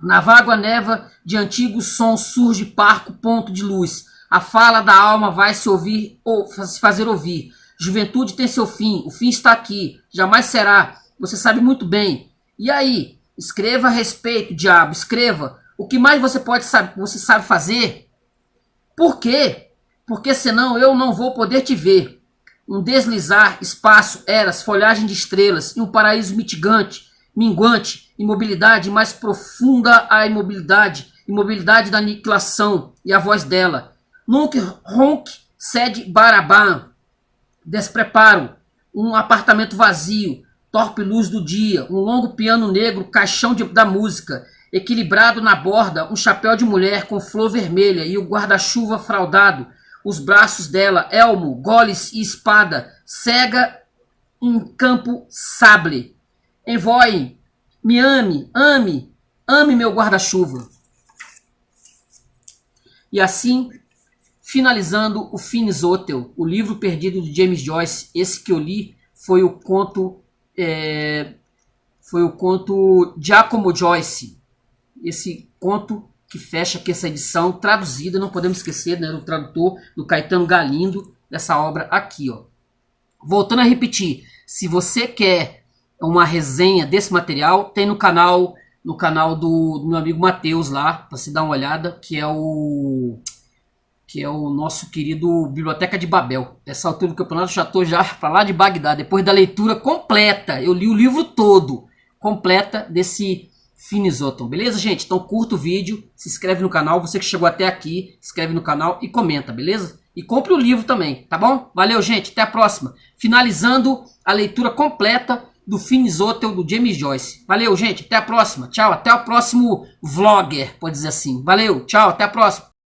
Navego a neva de antigos sons, surge parco ponto de luz. A fala da alma vai se ouvir ou se fazer ouvir. Juventude tem seu fim. O fim está aqui. Jamais será. Você sabe muito bem. E aí? Escreva a respeito, diabo. Escreva. O que mais você sabe fazer? Por quê? Porque senão eu não vou poder te ver. Um deslizar, espaço, eras, folhagem de estrelas e um paraíso mitigante, minguante, imobilidade mais profunda a imobilidade, imobilidade da aniquilação e a voz dela. Nunca ronk sede barabam, despreparo, um apartamento vazio, torpe luz do dia, um longo piano negro, caixão da música, equilibrado na borda, um chapéu de mulher com flor vermelha e o guarda-chuva fraldado, os braços dela, elmo, goles e espada, cega em campo sable. Envoie, me ame, ame meu guarda-chuva. E assim, finalizando o Finis-Otel, o livro perdido de James Joyce, esse que eu li foi o conto Giacomo Joyce, esse conto que fecha aqui essa edição traduzida, não podemos esquecer, né, do tradutor do Caetano Galindo, dessa obra aqui, ó. Voltando a repetir, se você quer uma resenha desse material, tem no canal do meu amigo Matheus lá, para você dar uma olhada, que é o nosso querido Biblioteca de Babel. Essa altura do campeonato já estou para lá de Bagdá, depois da leitura completa, eu li o livro todo, completa desse Finis-Otel, beleza, gente? Então curta o vídeo, se inscreve no canal, você que chegou até aqui, se inscreve no canal e comenta, beleza? E compre o livro também, tá bom? Valeu, gente, até a próxima. Finalizando a leitura completa do Finis-Otel do James Joyce. Valeu, gente, até a próxima. Tchau, até o próximo vlogger, pode dizer assim. Valeu, tchau, até a próxima.